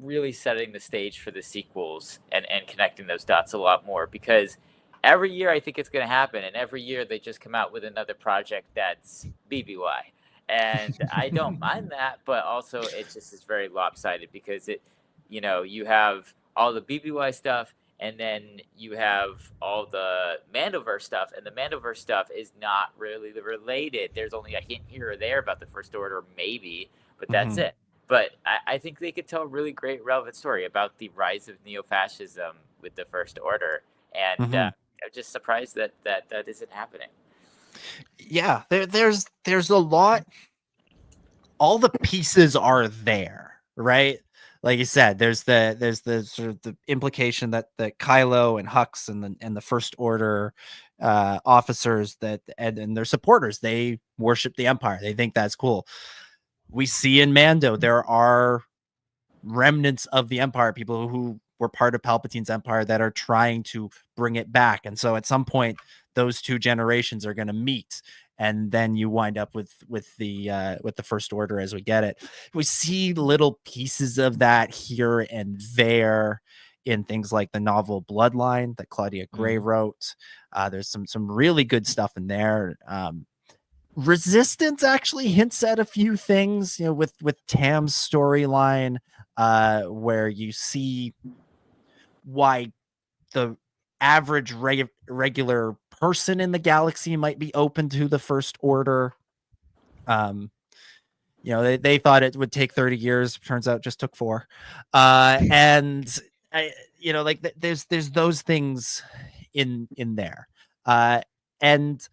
really setting the stage for the sequels, and connecting those dots a lot more, because every year I think it's going to happen, and every year they just come out with another project that's BBY, and I don't mind that, but also it just is very lopsided, because you have all the BBY stuff, and then you have all the Mandoverse stuff, and the Mandoverse stuff is not really related. There's only a hint here or there about the First Order, maybe, but that's it. But I think they could tell a really great, relevant story about the rise of neo-fascism with the First Order, and I'm just surprised that isn't happening. Yeah, there's a lot. All the pieces are there, right? Like you said, there's the sort of the implication that Kylo and Hux and the First Order officers and their supporters, they worship the Empire. They think that's cool. We see in Mando there are remnants of the Empire, people who were part of Palpatine's Empire that are trying to bring it back. And so at some point, those two generations are going to meet. And then you wind up with the First Order as we get it. We see little pieces of that here and there in things like the novel Bloodline that Claudia Gray wrote. There's some really good stuff in there. Resistance actually hints at a few things, with Tam's storyline, where you see why the average regular person in the galaxy might be open to the First Order. They thought it would take 30 years. Turns out it just took 4. There's those things in there. And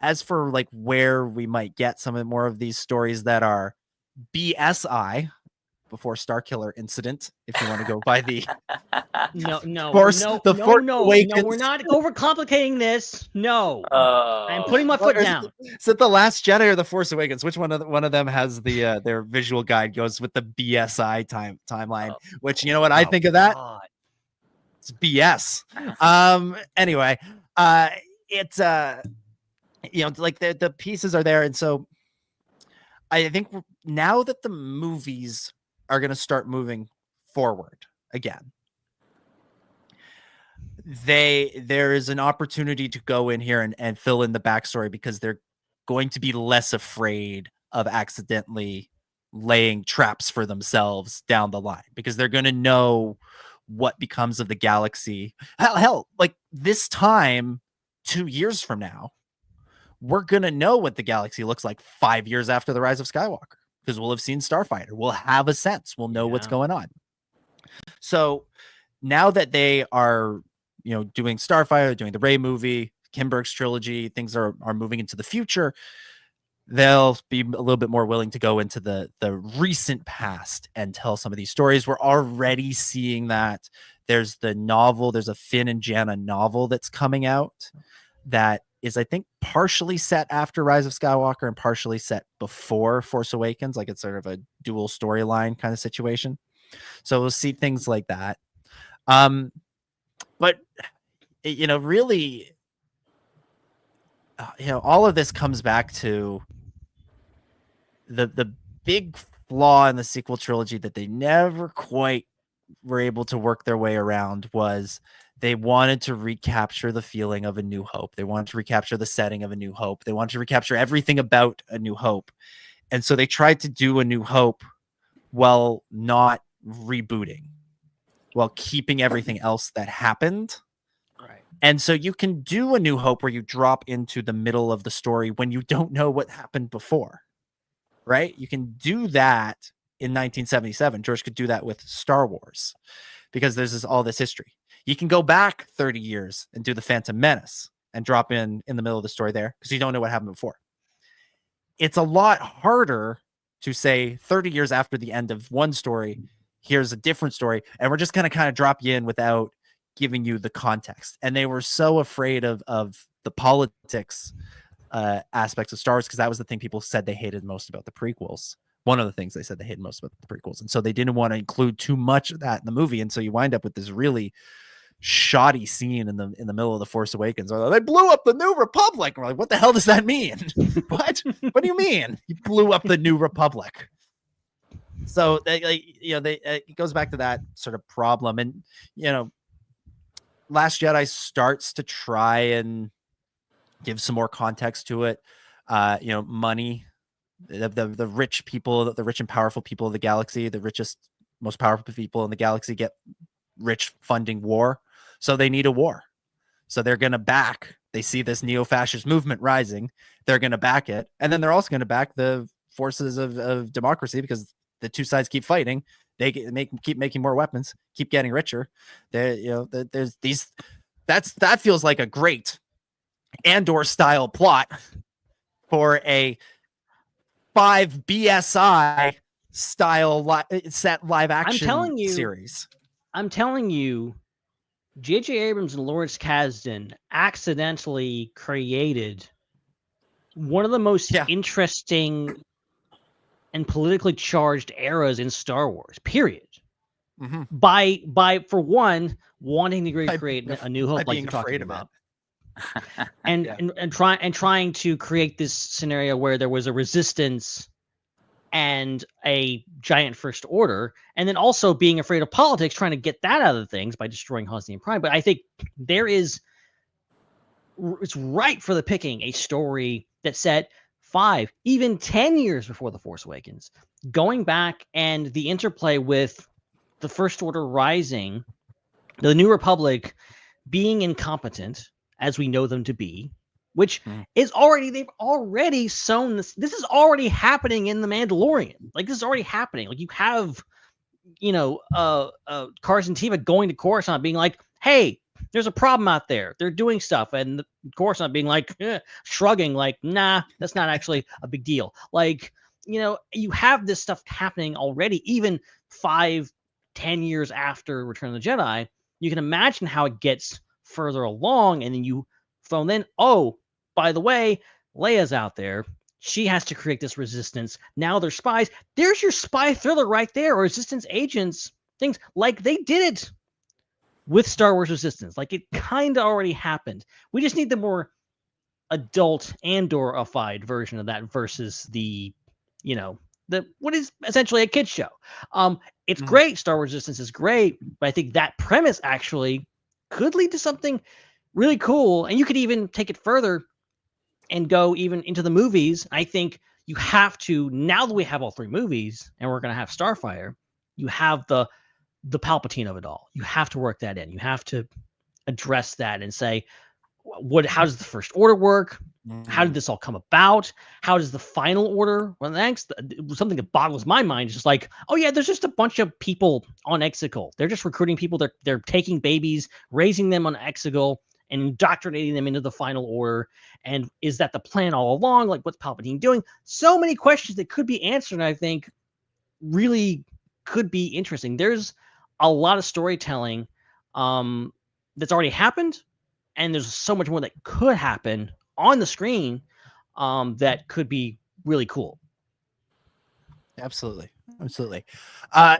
as for like where we might get some more of these stories that are BSI, before Starkiller Incident, if you want to go by the no, we're not overcomplicating this. No, I'm putting my foot down. Is it The Last Jedi or The Force Awakens? Which one of them has the their visual guide goes with the BSI timeline? Which, you know what I think of that? God. It's BS. Anyway, it's like the pieces are there, and so I think now that the movies are going to start moving forward again, there is an opportunity to go in here and fill in the backstory, because they're going to be less afraid of accidentally laying traps for themselves down the line, because they're going to know what becomes of the galaxy. Hell, like this time 2 years from now, we're going to know what the galaxy looks like 5 years after the rise of Skywalker, because we'll have seen Starfighter. We'll have a sense. We'll know what's going on. So now that they are, doing Starfighter, doing the Rey movie, Kinberg's trilogy, things are moving into the future, they'll be a little bit more willing to go into the recent past and tell some of these stories. We're already seeing that. There's the novel. There's a Finn and Janna novel that's coming out that is, I think, partially set after Rise of Skywalker and partially set before Force Awakens. Like it's sort of a dual storyline kind of situation. So we'll see things like that. But really, all of this comes back to the big flaw in the sequel trilogy that they never quite were able to work their way around was they wanted to recapture the feeling of A New Hope. They wanted to recapture the setting of A New Hope. They wanted to recapture everything about A New Hope. And so they tried to do A New Hope while not rebooting, while keeping everything else that happened. Right. And so you can do A New Hope where you drop into the middle of the story when you don't know what happened before, right? You can do that in 1977. George could do that with Star Wars because there's all this history. You can go back 30 years and do The Phantom Menace and drop in the middle of the story there because you don't know what happened before. It's a lot harder to say 30 years after the end of one story, here's a different story, and we're just going to kind of drop you in without giving you the context. And they were so afraid of the politics aspects of Star Wars because that was the thing people said they hated most about the prequels. One of the things they said they hated most about the prequels. And so they didn't want to include too much of that in the movie. And so you wind up with this really shoddy scene in the middle of The Force Awakens. They blew up the New Republic. And we're like, what the hell does that mean? What do you mean you blew up the New Republic? So it goes back to that sort of problem. And Last Jedi starts to try and give some more context to it. Money, the rich people, the rich and powerful people of the galaxy, the richest, most powerful people in the galaxy get rich funding war. So they need a war. So they're going to back. They see this neo-fascist movement rising. They're going to back it. And then they're also going to back the forces of democracy because the two sides keep fighting. They keep making more weapons, keep getting richer. There's these. That feels like a great Andor style plot for a 5 BSI style set live action series. I'm telling you, J.J. Abrams and Lawrence Kasdan accidentally created one of the most interesting and politically charged eras in Star Wars, period. Mm-hmm. By for one, wanting to create a New Hope, like you're talking about, and trying to create this scenario where there was a resistance and a giant first order, and then also being afraid of politics, trying to get that out of things by destroying Hosnian Prime. But I think it's right for the picking a story that set 5, even 10 years before The Force Awakens, going back and the interplay with the First Order rising, the New Republic being incompetent, as we know them to be, which is they've already sown this. This is already happening in The Mandalorian. Like, this is already happening. Like, you have, Carson Teva going to Coruscant being like, hey, there's a problem out there. They're doing stuff. And Coruscant being like, shrugging, like, nah, that's not actually a big deal. Like, you have this stuff happening already, even 5-10 years after Return of the Jedi. You can imagine how it gets further along. And then you throw in, oh, by the way, Leia's out there. She has to create this resistance. Now they're spies. There's your spy thriller right there. Or resistance agents, things like they did it with Star Wars Resistance. Like, it kind of already happened. We just need the more adult Andor-ified version of that versus the what is essentially a kid's show. It's great. Star Wars Resistance is great, but I think that premise actually could lead to something really cool. And you could even take it further and go even into the movies. I think you have to, now that we have all 3 movies and we're going to have Starfire, you have the Palpatine of it all. You have to work that in. You have to address that and say, how does the First Order work? How did this all come about? How does the Final Order? Well, next, something that boggles my mind is just like, oh yeah, there's just a bunch of people on Exegol. They're just recruiting people. They're taking babies, raising them on Exegol, and indoctrinating them into the Final Order. And is that the plan all along? Like, what's Palpatine doing? So many questions that could be answered, and I think really could be interesting. There's a lot of storytelling that's already happened, and there's so much more that could happen on the screen that could be really cool. Absolutely.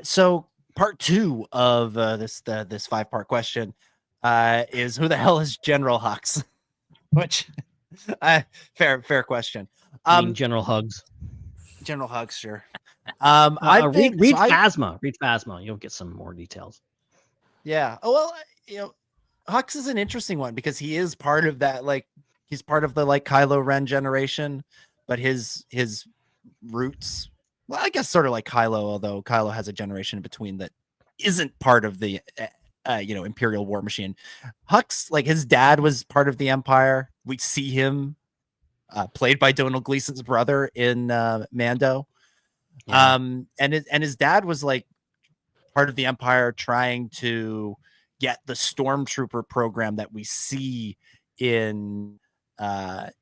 So part 2 of this 5-part question is, who the hell is General Hux? Which fair question. General Hugs. General Hux, sure. Read Phasma. You'll get some more details. Yeah. Oh well, Hux is an interesting one because he is part of that. Like, he's part of the Kylo Ren generation, but his roots, well, I guess sort of like Kylo, although Kylo has a generation in between that isn't part of the Imperial war machine. Hux, like, his dad was part of the Empire. We see him played by Donald Gleason's brother in Mando. Yeah. And his dad was like part of the Empire trying to get the Stormtrooper program that we see in the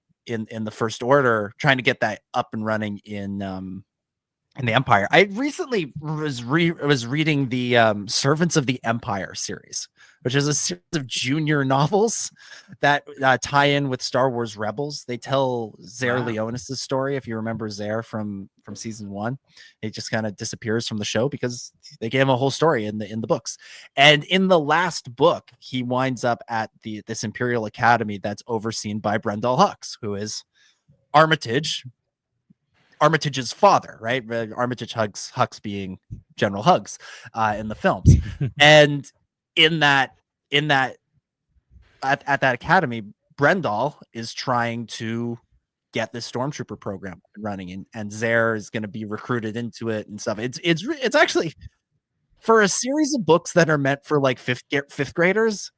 First Order, trying to get that up and running in the Empire. I recently was reading the Servants of the Empire series, which is a series of junior novels that tie in with Star Wars Rebels. They tell Zare Leonis' story. If you remember Zare from season 1, he just kind of disappears from the show because they gave him a whole story in the books. And in the last book, he winds up at this Imperial Academy that's overseen by Brendol Hux, who is Armitage's father, right? Armitage Hux being General Hux in the films. And at that academy, Brendol is trying to get this Stormtrooper program running, and Zare is going to be recruited into it and stuff. It's actually, for a series of books that are meant for like fifth graders,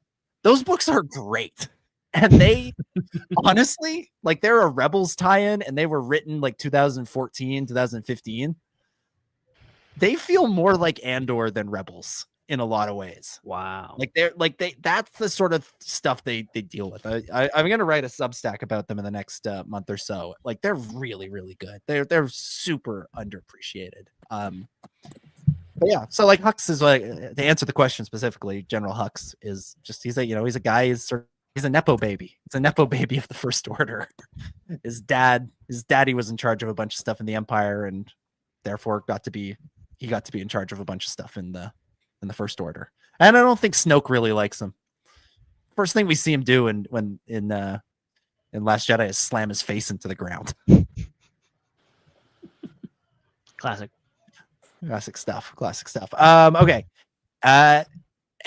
those books are great. And they honestly, like, they're a Rebels tie-in, and they were written like 2014, 2015. They feel more like Andor than Rebels in a lot of ways. Wow. That's the sort of stuff they deal with. I'm going to write a Substack about them in the next month or so. Like, they're really, really good. They're super underappreciated. But yeah, so like Hux is, like, to answer the question specifically, General Hux is just, he's a guy, he's a Nepo baby. It's a Nepo baby of the First Order. His daddy was in charge of a bunch of stuff in the Empire, and therefore got to be in charge of a bunch of stuff in the First Order. And I don't think Snoke really likes him. First thing we see him do in Last Jedi is slam his face into the ground. Classic stuff. Okay.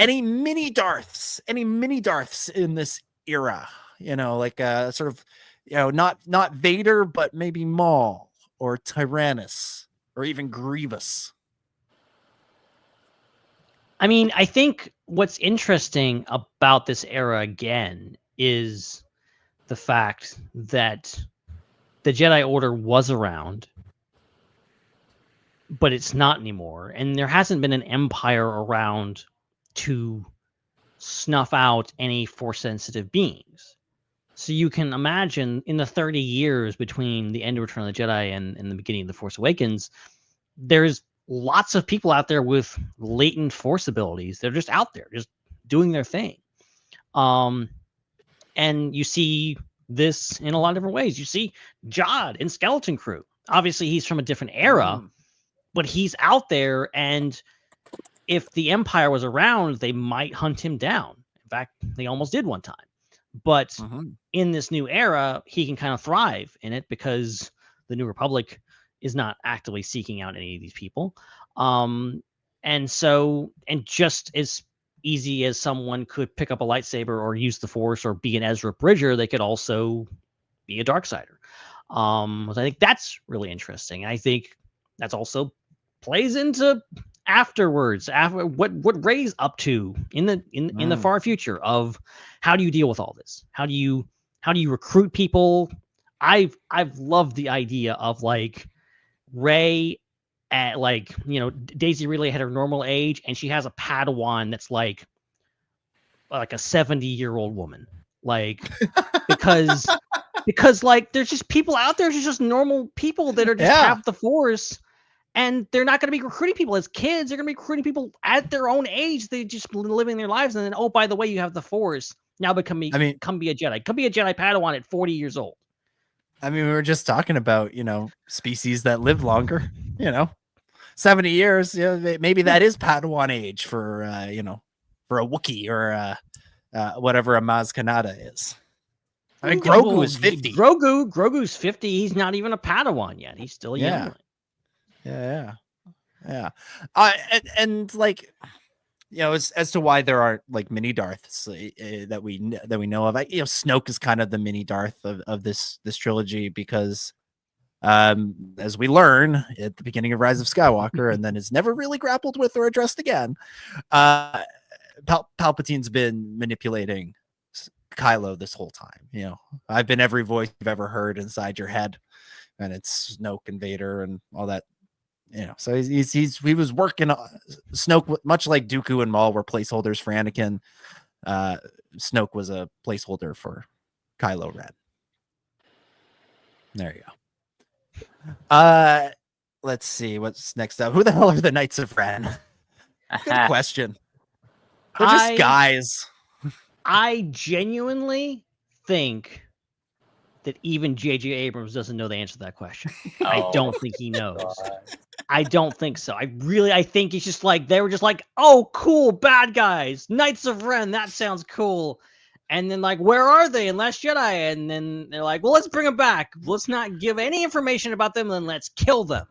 Any mini Darths in this era, sort of, not Vader, but maybe Maul or Tyrannus or even Grievous. I mean, I think what's interesting about this era again is the fact that the Jedi Order was around, but it's not anymore. And there hasn't been an empire around to snuff out any Force-sensitive beings. So you can imagine, in the 30 years between the end of Return of the Jedi and the beginning of The Force Awakens, there's lots of people out there with latent Force abilities. They're just out there, just doing their thing. And you see this in a lot of different ways. You see Jod in Skeleton Crew. Obviously, he's from a different era, but he's out there, and if the Empire was around, they might hunt him down. In fact, they almost did one time. But in this new era, he can kind of thrive in it because the New Republic is not actively seeking out any of these people. And just as easy as someone could pick up a lightsaber or use the Force or be an Ezra Bridger, they could also be a Darksider. I think that's really interesting. I think that's also plays into afterwards, after what Rey's up to in the far future of how do you deal with all this? How do you recruit people? I've loved the idea of like Rey at like, Daisy Ridley had her normal age and she has a Padawan that's like a 70-year-old woman. Like because like there's just people out there, just normal people that are just have the Force, and they're not going to be recruiting people as kids. They're going to be recruiting people at their own age. They just living their lives, and then oh, by the way, you have the Force now. Come be a Jedi. Come be a Jedi Padawan at 40 years old. I mean, we were just talking about species that live longer. 70 years. Maybe that is Padawan age for for a Wookiee or whatever a Maz Kanata is. I mean, Grogu is 50. Grogu's 50. He's not even a Padawan yet. He's still young. Yeah. And like, as to why there aren't like mini Darths that we know of. Snoke is kind of the mini Darth of this trilogy because, as we learn at the beginning of Rise of Skywalker, and then is never really grappled with or addressed again, Palpatine's been manipulating Kylo this whole time. I've been every voice you've ever heard inside your head, and it's Snoke and Vader and all that. So he was working on Snoke, much like Dooku and Maul were placeholders for Anakin. Snoke was a placeholder for Kylo Ren. There you go. Let's see what's next up. Who the hell are the Knights of Ren? Good question. They're just guys. I genuinely think that even J.J. Abrams doesn't know the answer to that question. I don't think he knows. I don't think so. I think it's just like, they were just like, oh, cool, bad guys, Knights of Ren, that sounds cool. And then like, where are they in Last Jedi? And then they're like, well, let's bring them back. Let's not give any information about them, and let's kill them.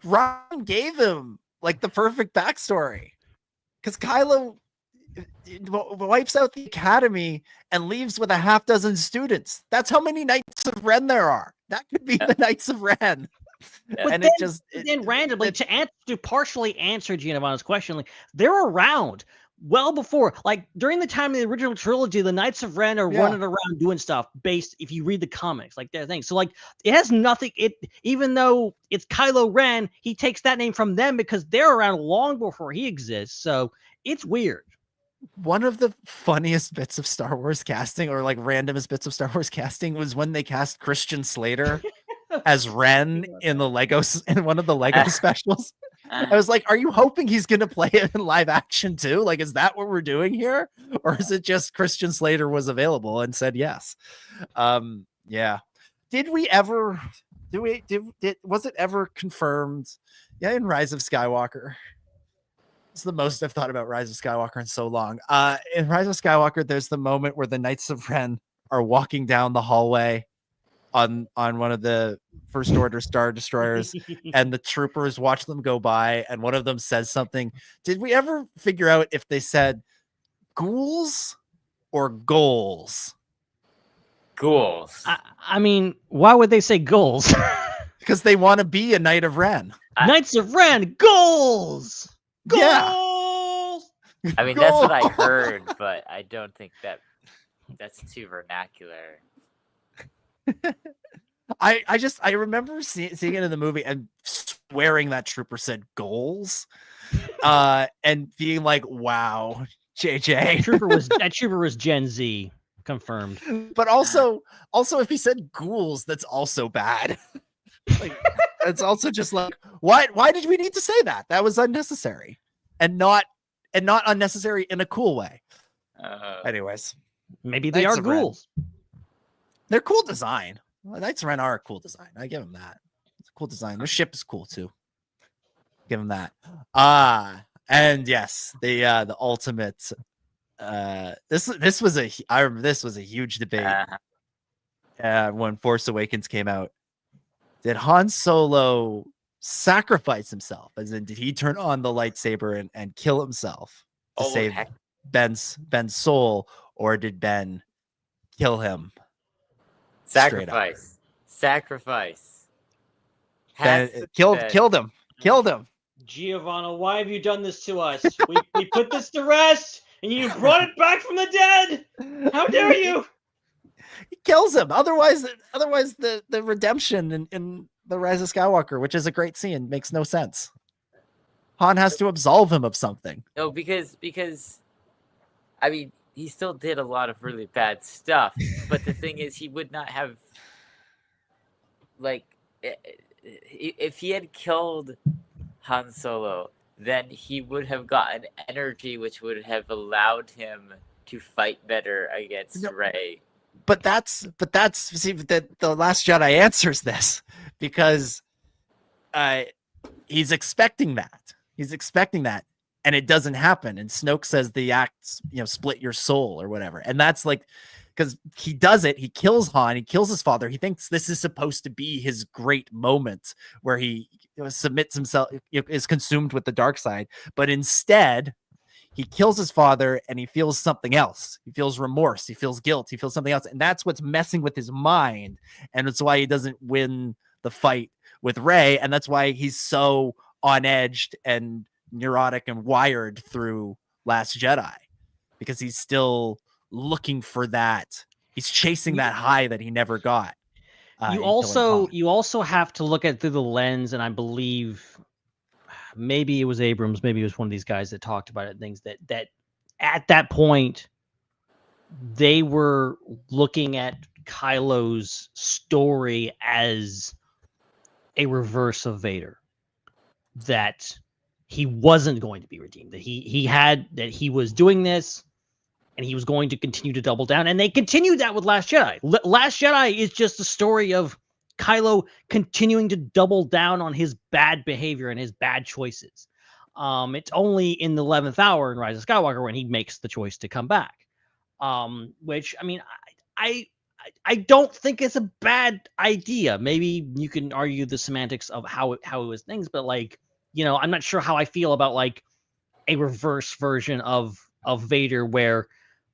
Ron gave them like the perfect backstory because Kylo wipes out the academy and leaves with a half dozen students. That's how many Knights of Ren there are. That could be the Knights of Ren. But and then randomly to partially answer Giovanna's question, like they're around well before, like during the time of the original trilogy, the Knights of Ren are running around doing stuff based, if you read the comics, like their things. So like it has nothing, even though it's Kylo Ren, he takes that name from them because they're around long before he exists. So it's weird. One of the funniest bits of Star Wars casting, or like randomest bits of Star Wars casting, was when they cast Christian Slater as Ren in one of the Lego specials. I was like, are you hoping he's going to play it in live action too? Like, is that what we're doing here? Or is it just Christian Slater was available and said yes? Yeah. Did we ever, was it ever confirmed? Yeah. In Rise of Skywalker. It's the most I've thought about Rise of Skywalker in so long. In Rise of Skywalker, there's the moment where the Knights of Ren are walking down the hallway on one of the First Order Star Destroyers, and the troopers watch them go by, and one of them says something. Did we ever figure out if they said ghouls or goals? Ghouls. I mean, why would they say goals? Because they want to be a Knight of Ren. Knights of Ren, goals! Goals! Yeah. I mean, that's what I heard, but I don't think that's too vernacular. I remember seeing it in the movie and swearing that trooper said goals, and being like, wow, JJ. That trooper was Gen Z, confirmed. But also if he said ghouls, that's also bad. Like, it's also just like, why did we need to say that? That was unnecessary, and not unnecessary in a cool way. Anyways, maybe they are ghouls. They're cool design. Knights of Ren are a cool design. I give them that. It's a cool design. Their ship is cool too. Give them that. And yes, the ultimate. This was a huge debate when Force Awakens came out. Did Han Solo sacrifice himself? As in, did he turn on the lightsaber and kill himself to save Ben's soul, or did Ben kill him? Sacrifice. Ben killed him. Giovanna, why have you done this to us? We put this to rest, and you brought it back from the dead. How dare you? He kills him. Otherwise the redemption in the Rise of Skywalker, which is a great scene, makes no sense. Han has to absolve him of something. No, because I mean, he still did a lot of really bad stuff, but the thing is, he would not have, like, if he had killed Han Solo, then he would have gotten energy, which would have allowed him to fight better against Rey. But that's see, the Last Jedi answers this, because he's expecting that, and it doesn't happen. And Snoke says the act, split your soul or whatever, and that's like, because he does it. He kills Han. He kills his father. He thinks this is supposed to be his great moment where he submits himself, is consumed with the dark side, but instead he kills his father and he feels something else. He feels remorse. He feels guilt. He feels something else. And that's what's messing with his mind. And it's why he doesn't win the fight with Rey. And that's why he's so on edge and neurotic and wired through Last Jedi, because he's still looking for that. He's chasing that high that he never got. You also have to look at it through the lens, and I believe maybe it was Abrams, maybe it was one of these guys that talked about it, things that at that point they were looking at Kylo's story as a reverse of Vader, that he wasn't going to be redeemed, that he was doing this and he was going to continue to double down, and they continued that with Last Jedi. Last Jedi is just a story of Kylo continuing to double down on his bad behavior and his bad choices. It's only in the 11th hour in Rise of Skywalker when he makes the choice to come back. Which, I mean, I don't think it's a bad idea. Maybe you can argue the semantics of how it was things, but like, I'm not sure how I feel about like a reverse version of Vader, where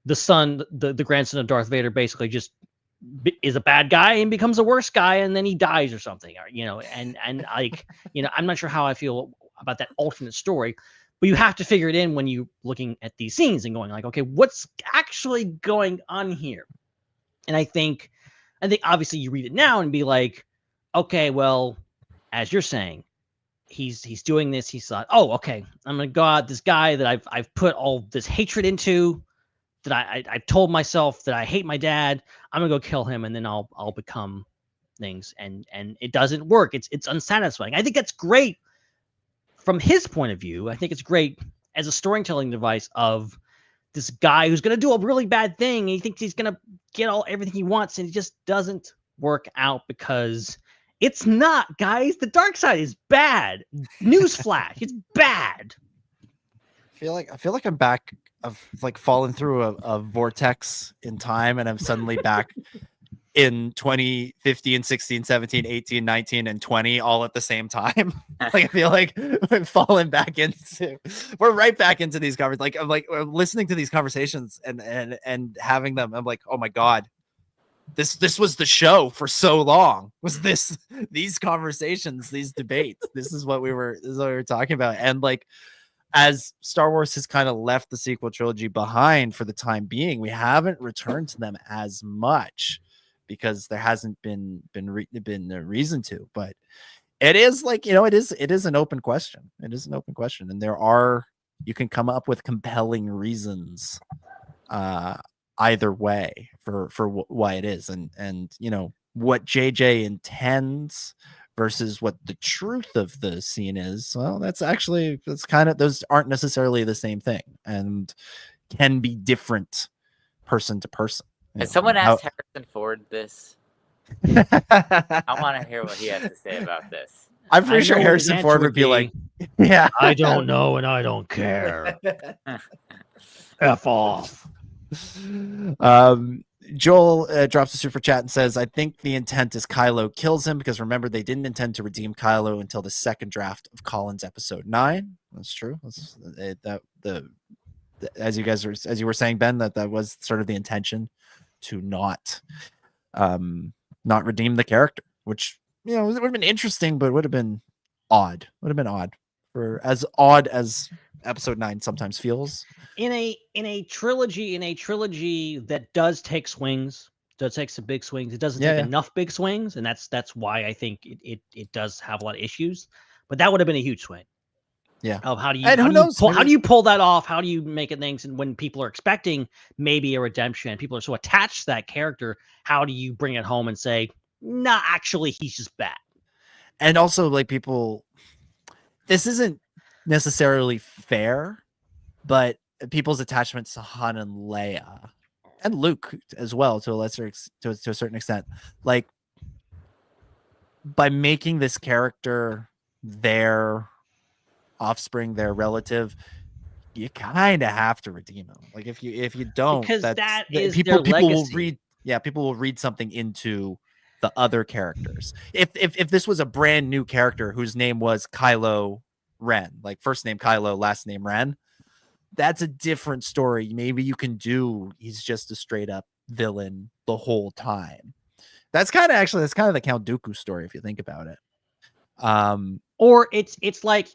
the son, the grandson of Darth Vader, basically just is a bad guy and becomes a worse guy, and then he dies or something, or and like, I'm not sure how I feel about that alternate story, but you have to figure it in when you're looking at these scenes and going like, okay, what's actually going on here? And I think obviously you read it now and be like, okay, well, as you're saying, he's doing this. He thought, oh, okay, I'm gonna go out this guy that I've put all this hatred into, that I told myself that I hate my dad. I'm gonna go kill him, and then I'll become things. And it doesn't work. It's unsatisfying. I think that's great from his point of view. I think it's great as a storytelling device of this guy who's gonna do a really bad thing. And he thinks he's gonna get everything he wants, and it just doesn't work out, because it's not, guys. The dark side is bad. Newsflash, it's bad. I feel like I'm back. I've like fallen through a vortex in time, and I'm suddenly back in 2015, 16, 17, 18, 19, and 20 all at the same time. Like, I feel like we're right back into these conversations. Like, I'm listening to these conversations and having them. I'm like, oh my God, this was the show for so long. Was these conversations, these debates? This is what we were talking about. And like, as Star Wars has kind of left the sequel trilogy behind for the time being, we haven't returned to them as much because there hasn't been a reason to. But it is like, it is an open question. It is an open question, and you can come up with compelling reasons either way for why it is, and what JJ intends versus what the truth of the scene is. Well, that's kind of, those aren't necessarily the same thing, and can be different person to person. Has someone asked Harrison Ford this? I want to hear what he has to say about this. I'm pretty sure Harrison Ford would be like, yeah, I don't know and I don't care. F off. Joel drops a super chat and says, I think the intent is Kylo kills him, because remember, they didn't intend to redeem Kylo until the second draft of Collins episode 9. That's true. As you were saying, Ben, that was sort of the intention, to not redeem the character, which, it would have been interesting, but would have been odd. for as odd as episode 9 sometimes feels. In a trilogy that does take swings, does take some big swings. It doesn't take enough big swings, and that's why I think it does have a lot of issues. But that would have been a huge swing. Yeah. Of how do you and who knows? how do you pull that off? How do you make it things? And when people are expecting maybe a redemption, people are so attached to that character, how do you bring it home and say, nah, actually, he's just bad? And also, like, people, this isn't necessarily fair, but people's attachments to Han and Leia and Luke as well, to a lesser to a certain extent, like, by making this character their offspring, their relative, you kind of have to redeem him. Like, if you don't, because that is people their will legacy. read. Yeah, people will read something into the other characters. If this was a brand new character whose name was Kylo Ren, like first name Kylo, last name Ren, that's a different story. Maybe you can do he's just a straight up villain the whole time. That's kind of the Count Dooku story if you think about it. Or it's like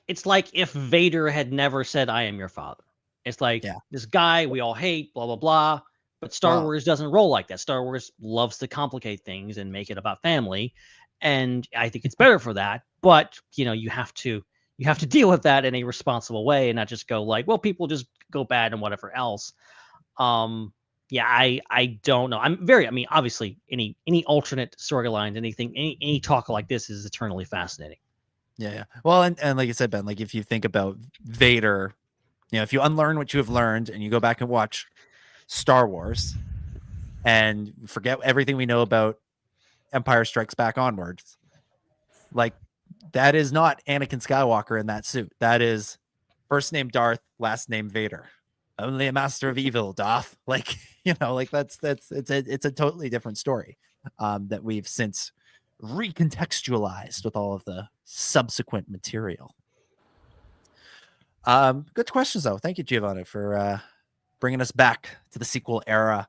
if Vader had never said, "I am your father." It's like this guy we all hate, blah blah blah. But Star Wars doesn't roll like that. Star Wars loves to complicate things and make it about family, and I think it's better for that. But you have to deal with that in a responsible way and not just go like, well, people just go bad and whatever else. I don't know. Obviously any alternate storylines, any talk like this is eternally fascinating. Yeah. Well, and like you said, Ben, like if you think about Vader, if you unlearn what you have learned and you go back and watch Star Wars and forget everything we know about Empire Strikes Back onwards, like that is not Anakin Skywalker in that suit. That is first name Darth, last name Vader. Only a master of evil, Darth. Like, like it's a totally different story that we've since recontextualized with all of the subsequent material. Good questions though. Thank you, Giovanni, for bringing us back to the sequel era.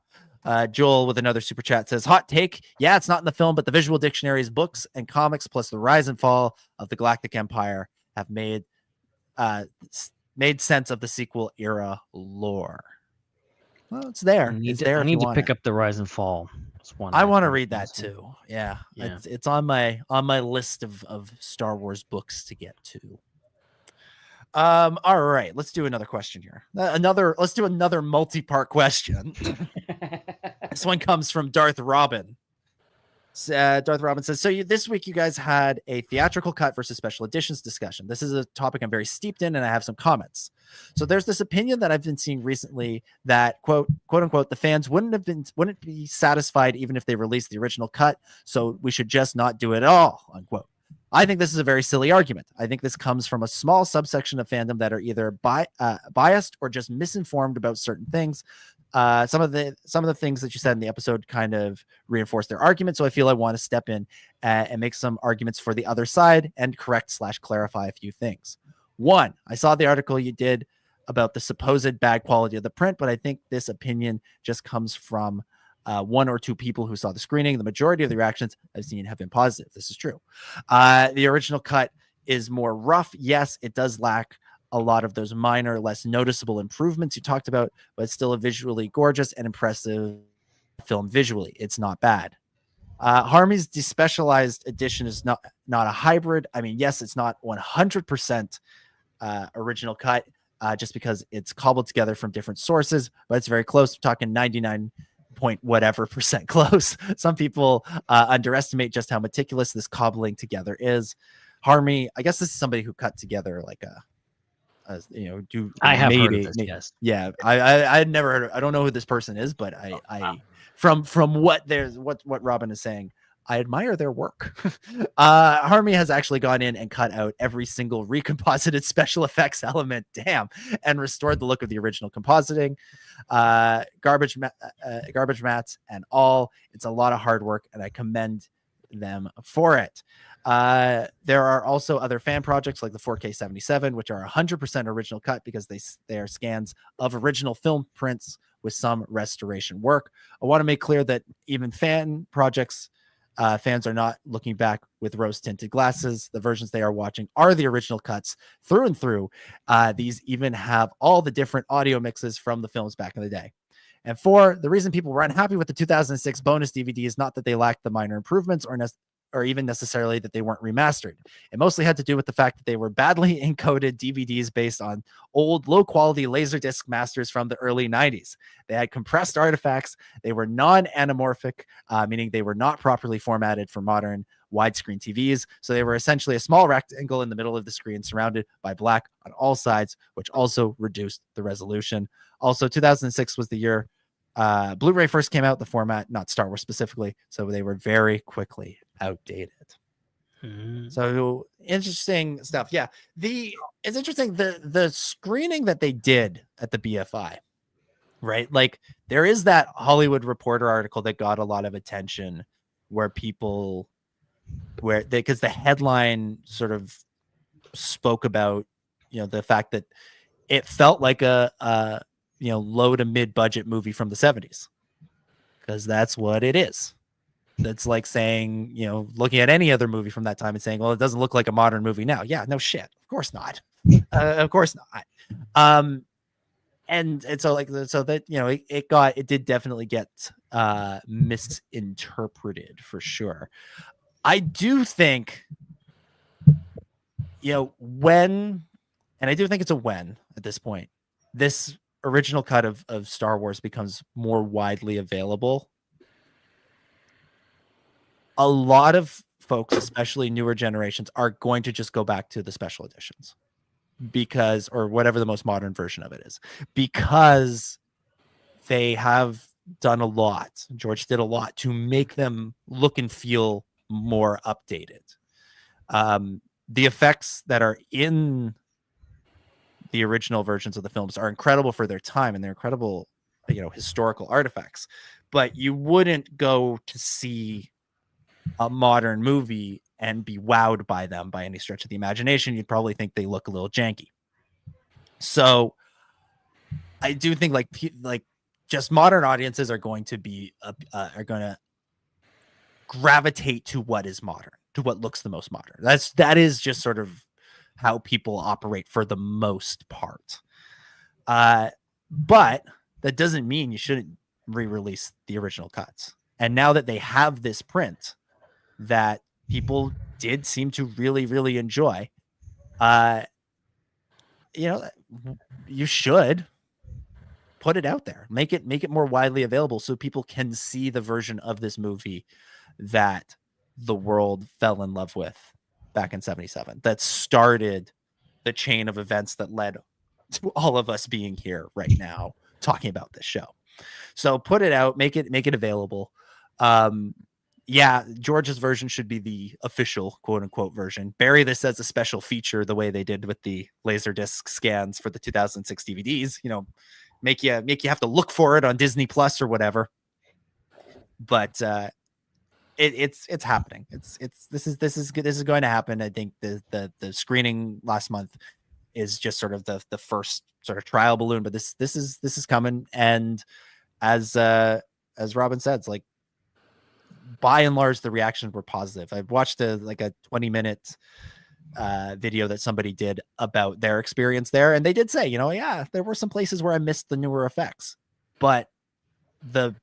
Joel with another super chat says, hot take. Yeah, it's not in the film, but the visual dictionaries, books, and comics, plus the rise and fall of the Galactic Empire have made sense of the sequel era lore. Well, it's there. I need to pick up the rise and fall. I want to read that too. Yeah. It's on my list of Star Wars books to get to. All right, let's do another question here. Let's do another multi-part question. This one comes from Darth Robin. Darth Robin says, so this week you guys had a theatrical cut versus special editions discussion. This is a topic I'm very steeped in, and I have some comments. So there's this opinion that I've been seeing recently that quote unquote the fans wouldn't be satisfied even if they released the original cut, so we should just not do it at all, unquote. I think this is a very silly argument. I think this comes from a small subsection of fandom that are either biased or just misinformed about certain things. Some of the things that you said in the episode kind of reinforce their argument, so I feel I want to step in and make some arguments for the other side and correct/clarify a few things. One, I saw the article you did about the supposed bad quality of the print, but I think this opinion just comes from one or two people who saw the screening. The majority of the reactions I've seen have been positive. This is true. The original cut is more rough. Yes, it does lack a lot of those minor, less noticeable improvements you talked about, but it's still a visually gorgeous and impressive film visually. It's not bad. Harmy's despecialized edition is not a hybrid. I mean, yes, it's not 100% original cut, just because it's cobbled together from different sources, but it's very close. I'm talking 99 point whatever % close. Some people underestimate just how meticulous this cobbling together is. Harmy, I guess this is somebody who cut together like I have heard of this, yes. Yeah, I had never heard of, I don't know who this person is, but from what Robin is saying, I admire their work. Harmy has actually gone in and cut out every single recomposited special effects element, and restored the look of the original compositing. Garbage mats and all. It's a lot of hard work, and I commend them for it. There are also other fan projects like the 4K 77, which are 100% original cut because they are scans of original film prints with some restoration work. I want to make clear that even fan projects Fans are not looking back with rose-tinted glasses. The versions they are watching are the original cuts through and through. These even have all the different audio mixes from the films back in the day. And 4, the reason people were unhappy with the 2006 bonus DVD is not that they lacked the minor improvements or even necessarily that they weren't remastered. It mostly had to do with the fact that they were badly encoded DVDs based on old, low-quality Laserdisc masters from the early 90s. They had compressed artifacts. They were non-anamorphic, meaning they were not properly formatted for modern widescreen TVs. So they were essentially a small rectangle in the middle of the screen surrounded by black on all sides, which also reduced the resolution. Also, 2006 was the year Blu-ray first came out, the format, not Star Wars specifically, so they were very quickly outdated. So interesting stuff. Yeah, it's interesting the screening that they did at the BFI, right? Like there is that Hollywood Reporter article that got a lot of attention where because the headline sort of spoke about the fact that it felt like a low to mid budget movie from the 70s, because that's what it is. That's like saying, looking at any other movie from that time and saying, well, it doesn't look like a modern movie now. Yeah, no shit. Of course not. Of course not. And so that, it did definitely get misinterpreted for sure. I do think, when, and I do think it's a when at this point, this original cut of Star Wars becomes more widely available, a lot of folks, especially newer generations, are going to just go back to the special editions or whatever the most modern version of it is, because they have done a lot. George did a lot to make them look and feel more updated. The effects that are in the original versions of the films are incredible for their time, and they're incredible, historical artifacts. But you wouldn't go to see a modern movie and be wowed by them by any stretch of the imagination. You'd probably think they look a little janky. So I do think like just modern audiences are going to be are going to gravitate to what is modern, to what looks the most modern. That is just sort of how people operate for the most part. But that doesn't mean you shouldn't re-release the original cuts. And now that they have this print that people did seem to really, really enjoy, you should put it out there, make it more widely available so people can see the version of this movie that the world fell in love with back in 77, that started the chain of events that led to all of us being here right now talking about this show. So put it out, make it available. Yeah, George's version should be the official quote unquote version. Bury this as a special feature the way they did with the Laserdisc scans for the 2006 DVDs, make you have to look for it on Disney Plus or whatever. But it's happening. This is going to happen. I think the screening last month is just sort of the first sort of trial balloon, but this is coming. And as Robin said, it's like, by and large, the reactions were positive. I watched a 20-minute video that somebody did about their experience there, and they did say, yeah, there were some places where I missed the newer effects, but the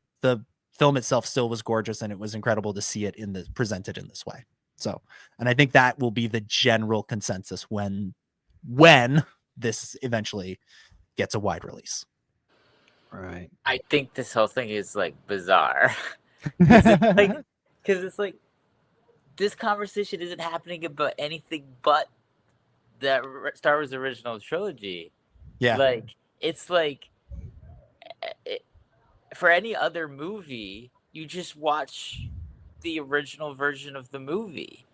film itself still was gorgeous, and it was incredible to see it presented in this way. So, and I think that will be the general consensus when this eventually gets a wide release. Right. I think this whole thing is bizarre. Because it's like this conversation isn't happening about anything but the Star Wars original trilogy. Yeah, it's for any other movie, you just watch the original version of the movie.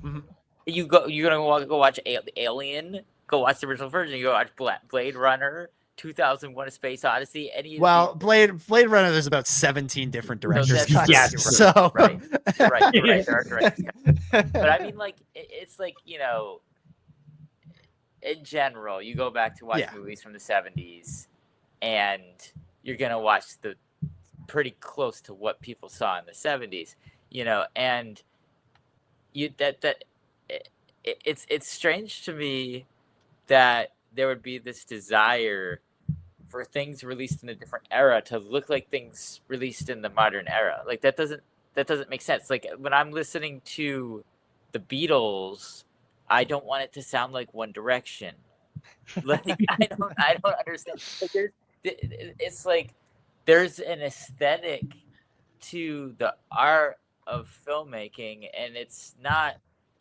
Mm-hmm. You're gonna go watch Alien, go watch the original version. You go watch Blade Runner, 2001: A Space Odyssey. Blade Runner, there's about 17 different directors. So right. But I mean, it's in general, you go back to watch movies from the 70s, and you're gonna watch the pretty close to what people saw in the 70s. and it's strange to me that there would be this desire for things released in a different era to look like things released in the modern era. Like that doesn't make sense. Like when I'm listening to the Beatles, I don't want it to sound like One Direction. Like I don't understand. Like it's like there's an aesthetic to the art of filmmaking, and it's not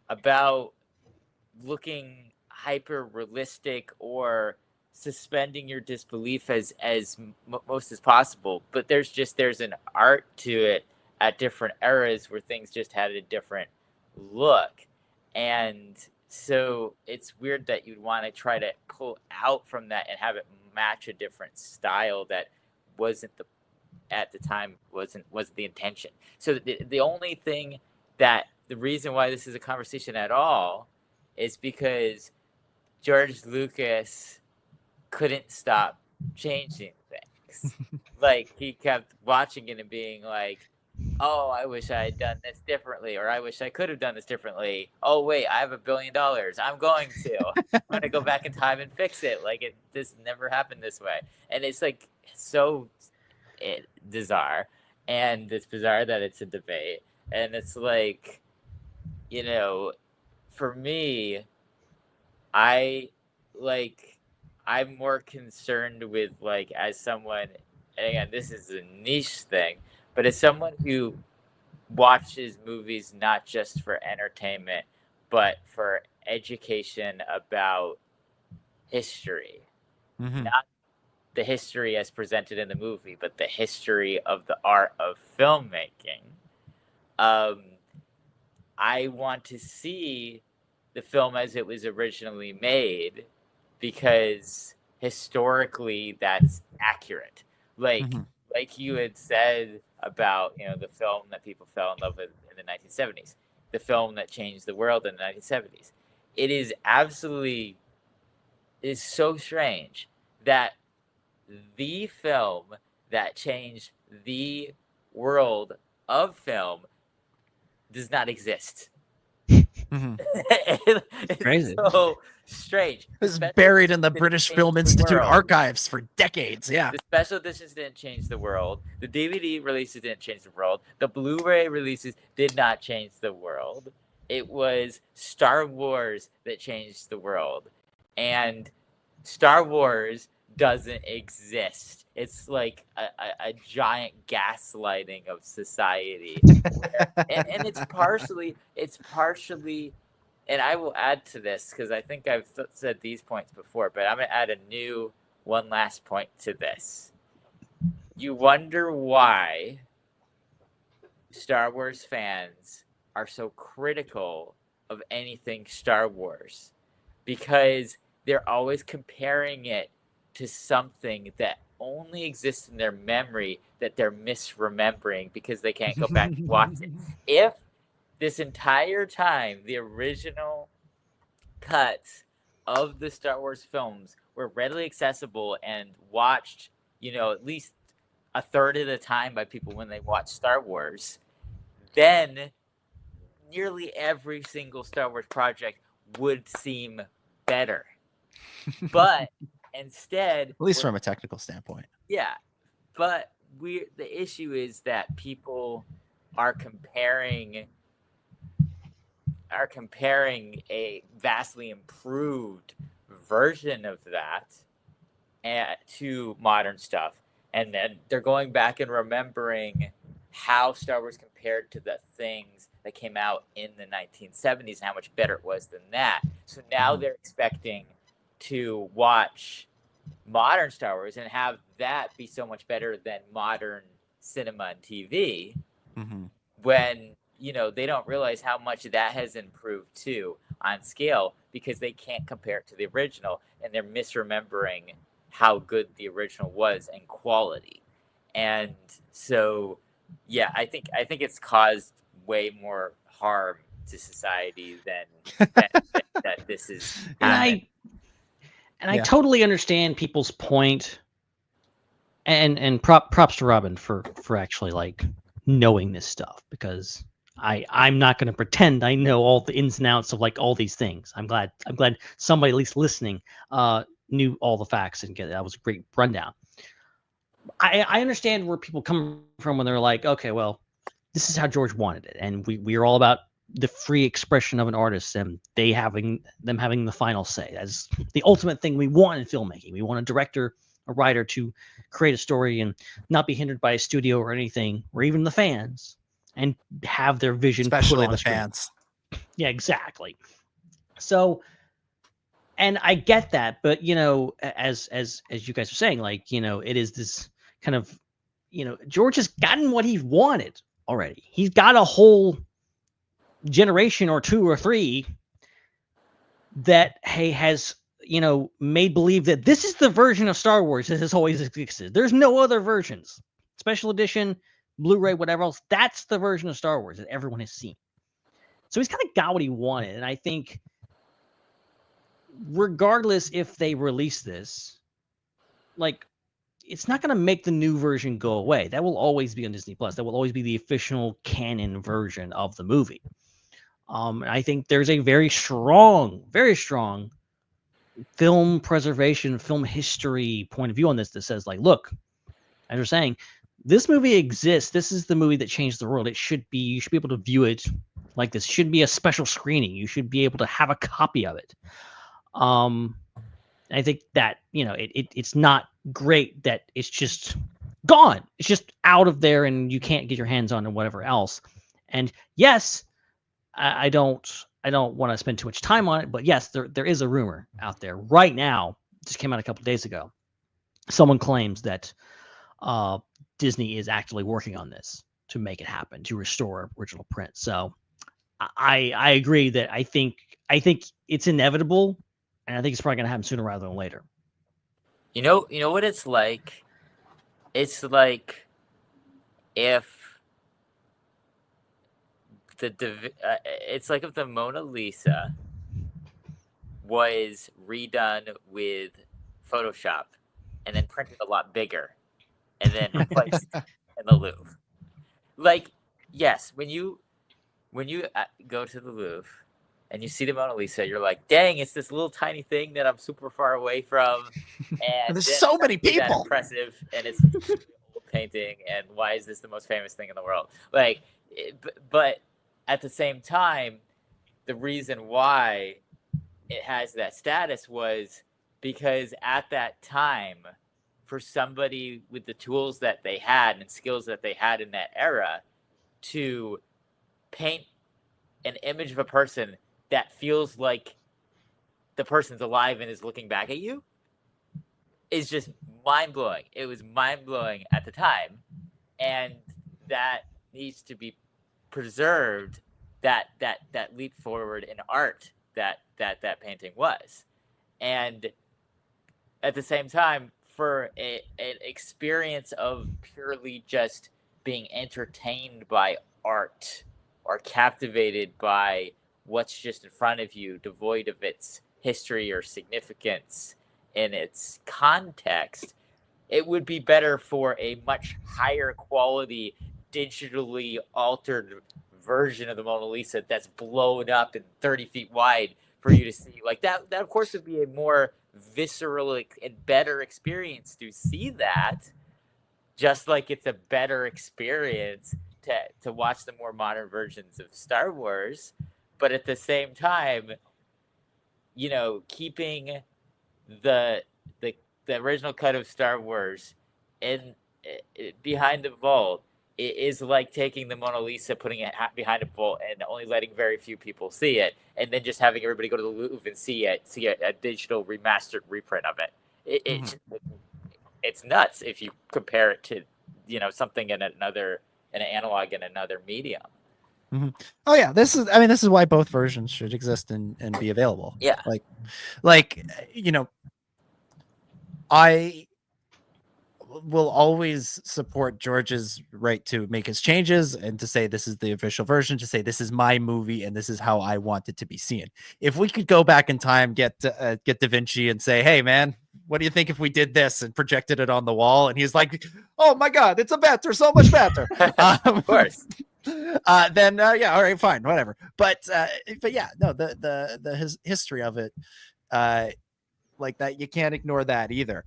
about looking hyper realistic or suspending your disbelief as most as possible, but there's an art to it at different eras where things just had a different look. And so it's weird that you'd want to try to pull out from that and have it match a different style that wasn't at the time wasn't the intention. So the only thing that the reason why this is a conversation at all is because George Lucas couldn't stop changing things. Like he kept watching it and being like, oh, I wish I had done this differently, or I wish I could have done this differently. Oh wait, I have $1 billion. I'm going to go back in time and fix it. Like this never happened this way. And it's like so bizarre, and it's bizarre that it's a debate. And it's like, for me, I'm more concerned with, like, as someone, and again, this is a niche thing, but as someone who watches movies not just for entertainment, but for education about history, not the history as presented in the movie, but the history of the art of filmmaking. I want to see the film as it was originally made, because historically that's accurate. Like you had said about, the film that people fell in love with in the 1970s, the film that changed the world in the 1970s. It is so strange that the film that changed the world of film does not exist. It's crazy. So strange. It was buried in the British Film Institute archives for decades. Yeah. The special editions didn't change the world. The DVD releases didn't change the world. The Blu-ray releases did not change the world. It was Star Wars that changed the world. And Star Wars doesn't exist. It's like a giant gaslighting of society. and it's partially, and I will add to this because I think I've said these points before, but I'm going to add one last point to this. You wonder why Star Wars fans are so critical of anything Star Wars, because they're always comparing it to something that only exists in their memory that they're misremembering because they can't go back and watch it. If this entire time the original cuts of the Star Wars films were readily accessible and watched, at least a third of the time by people when they watch Star Wars, then nearly every single Star Wars project would seem better. But instead, at least from a technical standpoint. Yeah, but the issue is that people are comparing a vastly improved version of that to modern stuff, and then they're going back and remembering how Star Wars compared to the things that came out in the 1970s and how much better it was than that. So now they're expecting to watch modern Star Wars and have that be so much better than modern cinema and TV, when they don't realize how much that has improved too on scale, because they can't compare it to the original, and they're misremembering how good the original was in quality. And so I think it's caused way more harm to society than that this is. And I totally understand people's point, and props to Robin for actually like knowing this stuff, because I'm not going to pretend I know all the ins and outs of like all these things. I'm glad somebody at least listening knew all the facts and get it. That was a great rundown. I understand where people come from when they're like, okay, well, this is how George wanted it, and we are all about the free expression of an artist and having the final say. That's the ultimate thing we want in filmmaking. We want a director, a writer to create a story and not be hindered by a studio or anything, or even the fans, and have their vision, especially put on the screen. fans. Yeah, exactly. So, and I get that, but you know, as you guys are saying, like, you know, it is this kind of, you know, George has gotten what he wanted already. He's got a whole generation or two or three that has, you know, made believe that this is the version of Star Wars that has always existed. There's no other versions. Special edition, Blu-ray, whatever else. That's the version of Star Wars that everyone has seen. So he's kind of got what he wanted. And I think regardless if they release this, like, it's not going to make the new version go away. That will always be on Disney Plus. That will always be the official canon version of the movie. I think there's a very strong film preservation, film history point of view on this that says, like, look, as you're saying, this movie exists. This is the movie that changed the world. You should be able to view it like this. It should be a special screening. You should be able to have a copy of it. I think that, you know, it's not great that it's just gone. It's just out of there and you can't get your hands on it, whatever else. And yes, I don't want to spend too much time on it, but yes, there is a rumor out there right now. Just came out a couple of days ago. Someone claims that Disney is actually working on this to make it happen, to restore original print. So I agree that I think it's inevitable, and I think it's probably going to happen sooner rather than later. You know what it's like? It's like if it's like if the Mona Lisa was redone with Photoshop and then printed a lot bigger and then placed in the Louvre. Like, yes, when you go to the Louvre and you see the Mona Lisa, you're like, dang, it's this little tiny thing that I'm super far away from. And there's so many people. Impressive, and it's an old painting, and why is this the most famous thing in the world? Like, but at the same time, the reason why it has that status was because at that time, for somebody with the tools that they had and skills that they had in that era, to paint an image of a person that feels like the person's alive and is looking back at you is just mind-blowing. It was mind-blowing at the time, and that needs to be preserved, that leap forward in art that painting was. And at the same time, for an experience of purely just being entertained by art or captivated by what's just in front of you, devoid of its history or significance in its context, it would be better for a much higher quality, digitally altered version of the Mona Lisa that's blown up and 30 feet wide for you to see. Like that of course would be a more visceral and better experience to see that, just like it's a better experience to watch the more modern versions of Star Wars. But at the same time, you know, keeping the original cut of Star Wars in behind the vault, it is like taking the Mona Lisa, putting it behind a vault, and only letting very few people see it, and then just having everybody go to the Louvre and see a digital remastered reprint of it. It's nuts if you compare it to, you know, something in an analog in another medium. Mm-hmm. Oh yeah, this is why both versions should exist and be available. Yeah, like you know, I will always support George's right to make his changes and to say this is the official version, to say this is my movie and this is how I want it to be seen. If we could go back in time, get Da Vinci and say, hey man, what do you think if we did this and projected it on the wall? And he's like, oh my God, it's so much better. Of course. then yeah, all right, fine, whatever. But yeah, no, the history of it, like that, you can't ignore that either.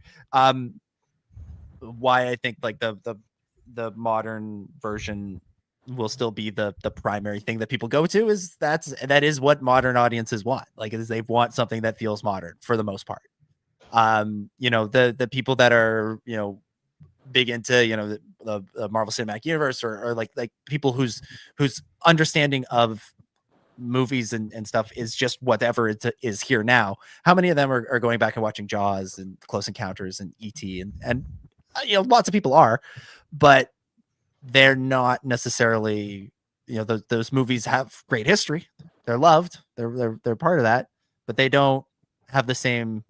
Why I think like the modern version will still be the primary thing that people go to is that is what modern audiences want. Like, is they want something that feels modern for the most part. The people that are big into the Marvel Cinematic Universe or like people whose understanding of movies and stuff is just whatever it is here now. How many of them are going back and watching Jaws and Close Encounters and E.T. and lots of people are, but they're not necessarily, those movies have great history. They're loved. They're part of that, but they don't have the same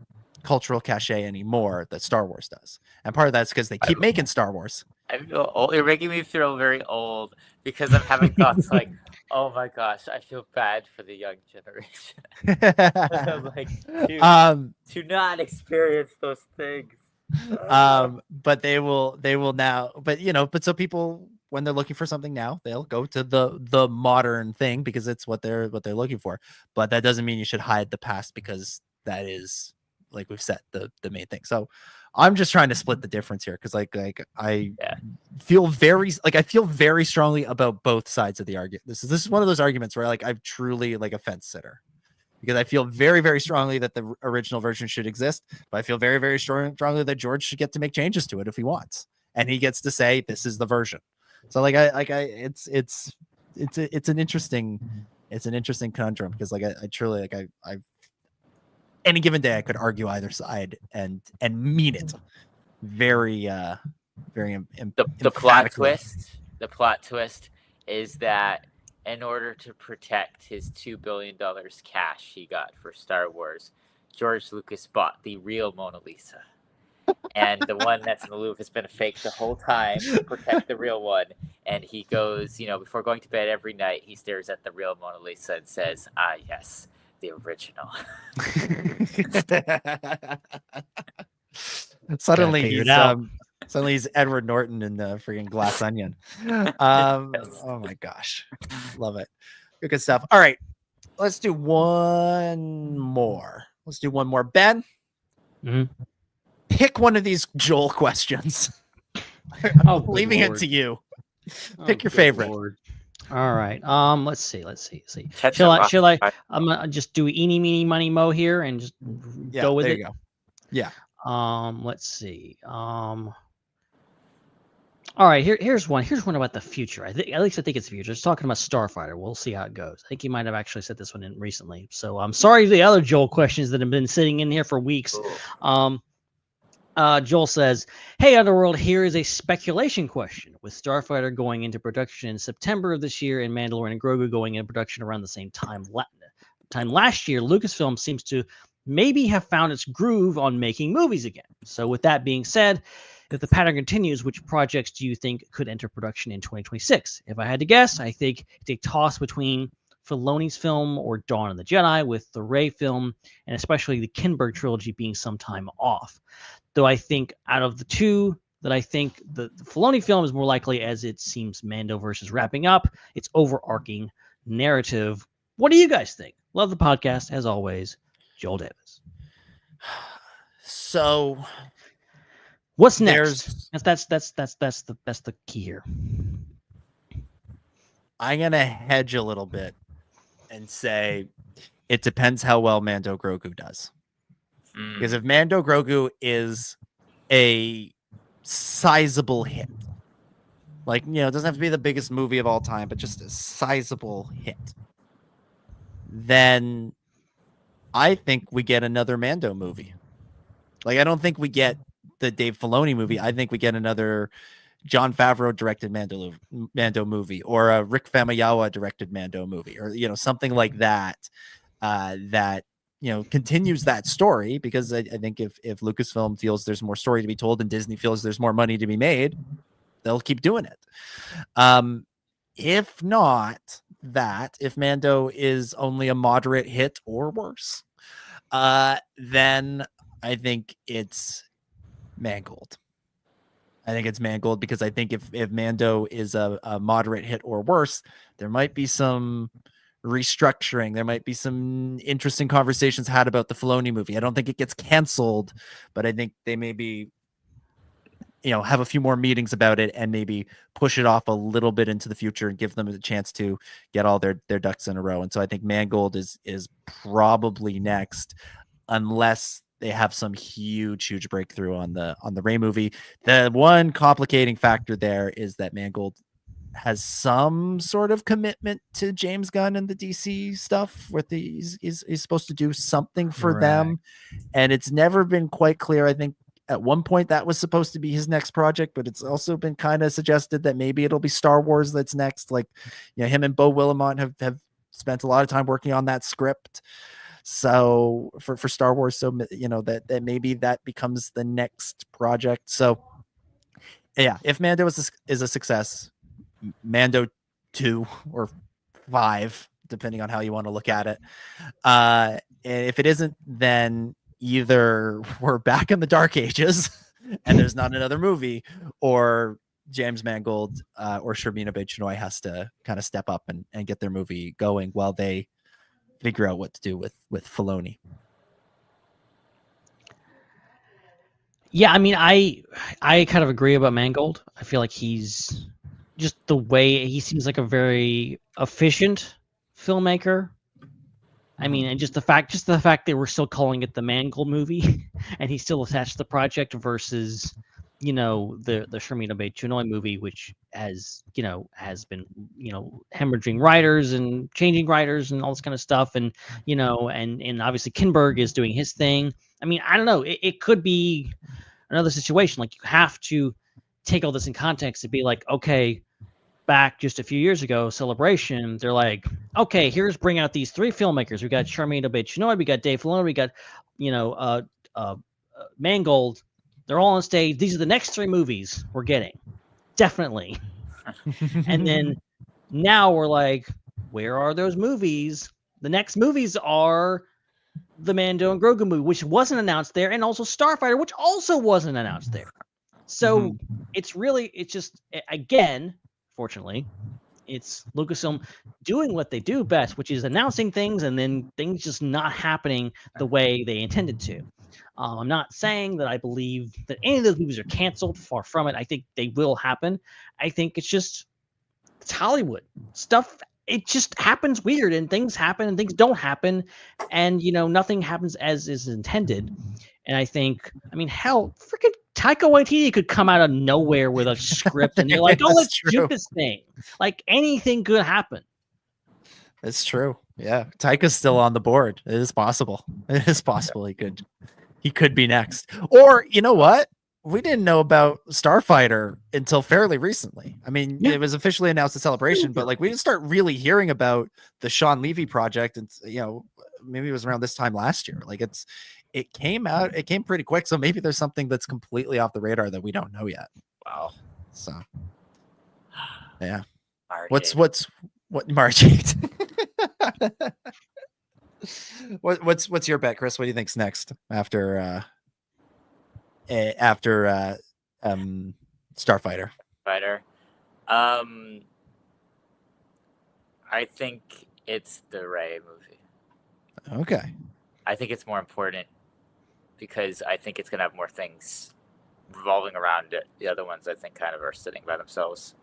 cultural cachet anymore that Star Wars does. And part of that's because they keep making Star Wars. I feel old. You're making me feel very old because I'm having thoughts like, oh my gosh, I feel bad for the young generation. Like to not experience those things. But they will now, but so people, when they're looking for something now, they'll go to the modern thing because it's what they're looking for. But that doesn't mean you should hide the past, because that is, like we've said, the main thing. So I'm just trying to split the difference here, because I feel very strongly about both sides of the argument. This is one of those arguments where I'm truly like a fence sitter, because I feel very, very strongly that the original version should exist, but I feel very, very strongly that George should get to make changes to it if he wants, and he gets to say this is the version. So it's an interesting conundrum, because I truly any given day I could argue either side and mean it very the plot twist is that in order to protect his $2 billion cash he got for Star Wars, George Lucas bought the real Mona Lisa. And the one that's in the Louvre has been fake the whole time to protect the real one. And he goes, before going to bed every night, he stares at the real Mona Lisa and says, "Ah, yes, the original." Suddenly he's Edward Norton in the freaking Glass Onion. Oh my gosh, love it. Good stuff. All right, let's do one more. Ben, pick one of these Joel questions. I'm leaving it to you. Pick your favorite. Lord. All right. Let's see. Shall I? I'm gonna just do eeny, meeny, money, mo here and just go with it. There you go. Yeah. Let's see. All right. Here's one. Here's one about the future. I think it's the future. It's talking about Starfighter. We'll see how it goes. I think you might have actually said this one in recently. So I'm sorry to the other Joel questions that have been sitting in here for weeks. Joel says, "Hey, Underworld, here is a speculation question. With Starfighter going into production in September of this year and Mandalorian and Grogu going into production around the same time last year, Lucasfilm seems to maybe have found its groove on making movies again. So with that being said, if the pattern continues, which projects do you think could enter production in 2026? If I had to guess, I think it's a toss between Filoni's film or Dawn of the Jedi, with the Rey film and especially the Kinberg trilogy being some time off. Though I think out of the two, that I think the Filoni film is more likely, as it seems Mandoverse is wrapping up its overarching narrative. What do you guys think? Love the podcast as always, Joel Davis. So, what's next? That's the key here. I'm gonna hedge a little bit and say it depends how well Mando Grogu does. Because if Mando Grogu is a sizable hit, it doesn't have to be the biggest movie of all time, but just a sizable hit, then I think we get another Mando movie. I don't think we get the Dave Filoni movie. I think we get another Jon Favreau directed Mando movie, or a Rick Famuyiwa directed Mando movie, or something like that. That continues that story, because I think if Lucasfilm feels there's more story to be told and Disney feels there's more money to be made, they'll keep doing it. If not that, if Mando is only a moderate hit or worse, then I think it's Mangold. I think it's Mangold, because I think if Mando is a moderate hit or worse, there might be some restructuring. There might be some interesting conversations had about the Filoni movie. I don't think it gets canceled, but I think they maybe, have a few more meetings about it and maybe push it off a little bit into the future and give them a chance to get all their ducks in a row. And so I think Mangold is probably next, unless they have some huge breakthrough on the Rey movie. The one complicating factor there is that Mangold has some sort of commitment to James Gunn and the DC stuff, where he's supposed to do something for them, and it's never been quite clear. I think at one point that was supposed to be his next project, but it's also been kind of suggested that maybe it'll be Star Wars that's next. Like, him and Beau Willimont have spent a lot of time working on that script. So for Star Wars, so that maybe that becomes the next project. So yeah, if Mando is a success, Mando 2 or 5, depending on how you want to look at it. And if it isn't, then either we're back in the Dark Ages and there's not another movie, or James Mangold or Sharmina Beid-Chinoy has to kind of step up and get their movie going while they figure out what to do with Filoni. Yeah, I mean, I kind of agree about Mangold. I feel like he's just the way he seems like a very efficient filmmaker. I mean, and just the fact that we're still calling it the Mangold movie and he's still attached to the project versus, the Sharmina Beid-Chinoy movie, which has been, hemorrhaging writers and changing writers and all this kind of stuff. And, and obviously Kinberg is doing his thing. I mean, I don't know. It could be another situation. Like, you have to take all this in context to be like, okay, back just a few years ago, Celebration, they're like, okay, here's bring out these 3 filmmakers. We got Sharmina Beid-Chinoy, we got Dave Filoni, we got, Mangold. They're all on stage. These are the next 3 movies we're getting. Definitely. And then now we're like, where are those movies? The next movies are the Mando and Grogu movie, which wasn't announced there, and also Starfighter, which also wasn't announced there. So it's just, again, fortunately, it's Lucasfilm doing what they do best, which is announcing things and then things just not happening the way they intended to. I'm not saying that I believe that any of those movies are canceled. Far from it. I think they will happen. I think it's Hollywood stuff. It just happens weird, and things happen and things don't happen, and nothing happens as is intended. And I think, hell, freaking Taika Waititi could come out of nowhere with a script, and they're like, "Oh, let's do this thing." Like, anything could happen. It's true. Yeah, Taika's still on the board. It is possible. It is possible he could be next. Or, you know what? We didn't know about Starfighter until fairly recently. I mean, It was officially announced at Celebration, but we didn't start really hearing about the Sean Levy project, and maybe it was around this time last year. It came pretty quick, so maybe there's something that's completely off the radar that we don't know yet. Wow. So yeah. Margate. What Margate? What's your bet, Chris? What do you think's next after Starfighter? I think it's the Rey movie. Okay. I think it's more important because I think it's going to have more things revolving around it. The other ones, I think, kind of are sitting by themselves.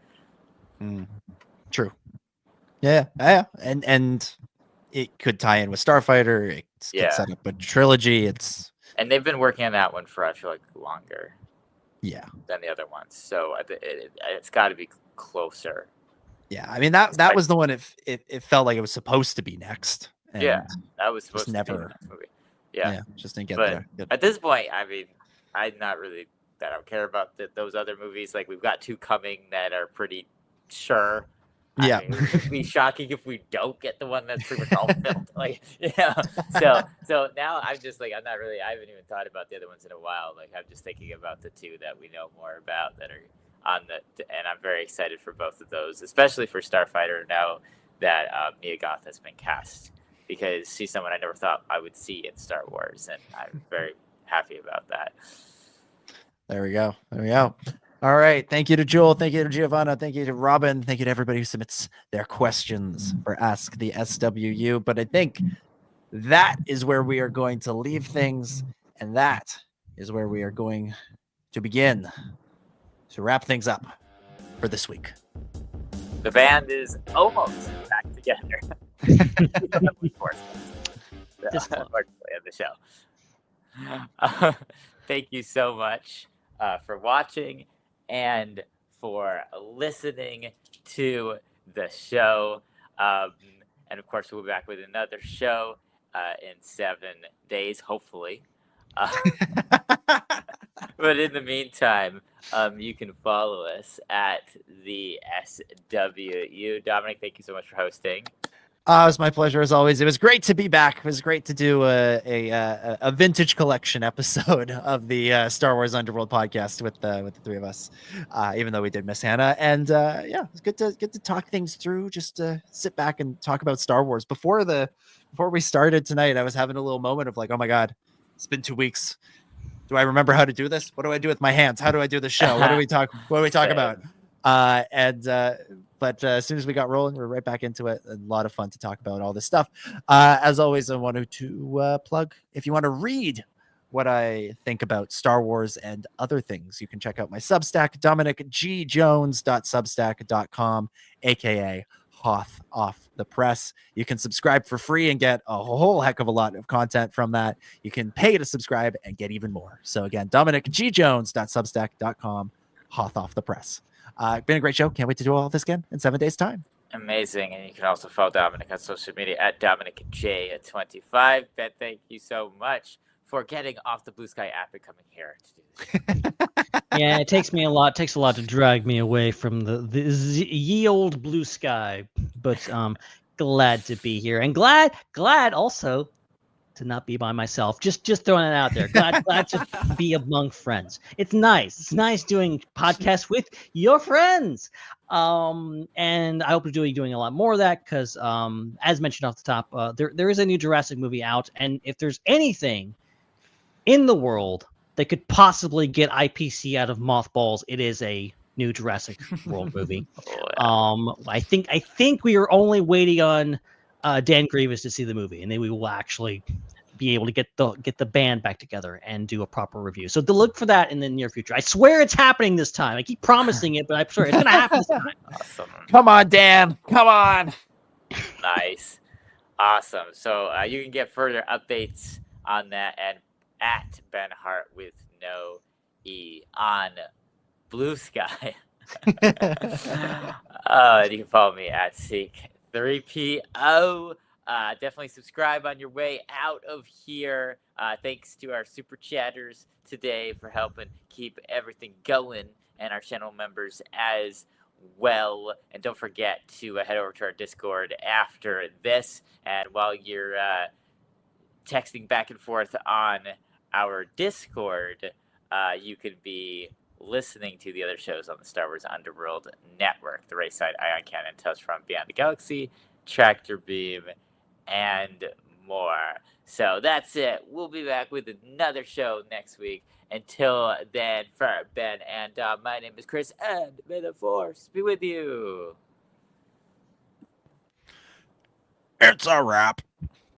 True. Yeah. And it could tie in with Starfighter. It could set up a trilogy. And they've been working on that one for, I feel like, longer. Yeah. Than the other ones. So it's got to be closer. Yeah. I mean, that was the one. It felt like it was supposed to be next. Yeah, that was supposed to be the next movie. Yeah, just didn't get there. Good. At this point, I mean, I'm not really that I don't care about those other movies. Like, we've got 2 coming that are pretty sure. Yeah, I mean, it would be shocking if we don't get the one that's pretty much all filmed. So now I'm just like, I haven't even thought about the other ones in a while. Like, I'm just thinking about the 2 that we know more about that are on and I'm very excited for both of those, especially for Starfighter now that Mia Goth has been cast. Because she's someone I never thought I would see in Star Wars, and I'm very happy about that. There we go. All right. Thank you to Joel. Thank you to Giovanna. Thank you to Robin. Thank you to everybody who submits their questions for Ask the SWU. But I think that is where we are going to leave things. And that is where we are going to begin to wrap things up for this week. The band is almost back together. Unfortunately, of the show. Thank you so much for watching and for listening to the show. And of course, we'll be back with another show in 7 days, hopefully. But in the meantime, you can follow us at the SWU. Dominic, thank you so much for hosting. It was my pleasure as always. It was great to be back. It was great to do a vintage collection episode of the Star Wars Underworld podcast with the three of us, even though we did miss Hannah. And yeah, it was good to talk things through. Just to sit back and talk about Star Wars. Before we started tonight, I was having a little moment of like, oh my god, it's been 2 weeks. Do I remember how to do this? What do I do with my hands? How do I do the show? What do we talk about? But as soon as we got rolling, we're right back into it. A lot of fun to talk about all this stuff. As always, I wanted to plug, if you want to read what I think about Star Wars and other things, you can check out my Substack, DominicGJones.substack.com, aka Hoth Off the Press. You can subscribe for free and get a whole heck of a lot of content from that. You can pay to subscribe and get even more. So again, DominicGJones.substack.com, Hoth Off the Press. Been a great show. Can't wait to do all this again in 7 days' time. Amazing. And you can also follow Dominic on social media at DominicJ25. Ben, thank you so much for getting off the Blue Sky app and coming here to do this. Yeah, it takes a lot to drag me away from the ye old blue sky. But glad to be here. And glad also to not be by myself. Just throwing it out there. Glad to be among friends. It's nice. It's nice doing podcasts with your friends. And I hope to be doing a lot more of that because, as mentioned off the top, there is a new Jurassic movie out, and if there's anything in the world that could possibly get IPC out of mothballs, it is a new Jurassic World movie. I think we are only waiting on Dan Grievous to see the movie, and then we will actually be able to get the band back together and do a proper review. So to look for that in the near future. I swear it's happening this time. I keep promising it, but I'm sure it's going to happen this time. Awesome. Come on, Dan. Come on. Nice. Awesome. So you can get further updates on that at Ben Hart with no E on Blue Sky. And you can follow me at Seek3PO. Definitely subscribe on your way out of here. Thanks to our super chatters today for helping keep everything going, and our channel members as well. And don't forget to head over to our Discord after this. And while you're texting back and forth on our Discord, you could be listening to the other shows on the Star Wars Underworld Network: the Raeside, Ion Cannon, Tales from Beyond the Galaxy, Tractor Beam, and more. So that's it. We'll be back with another show next week. Until then, for Ben and Dom, my name is Chris, and may the Force be with you. It's a wrap.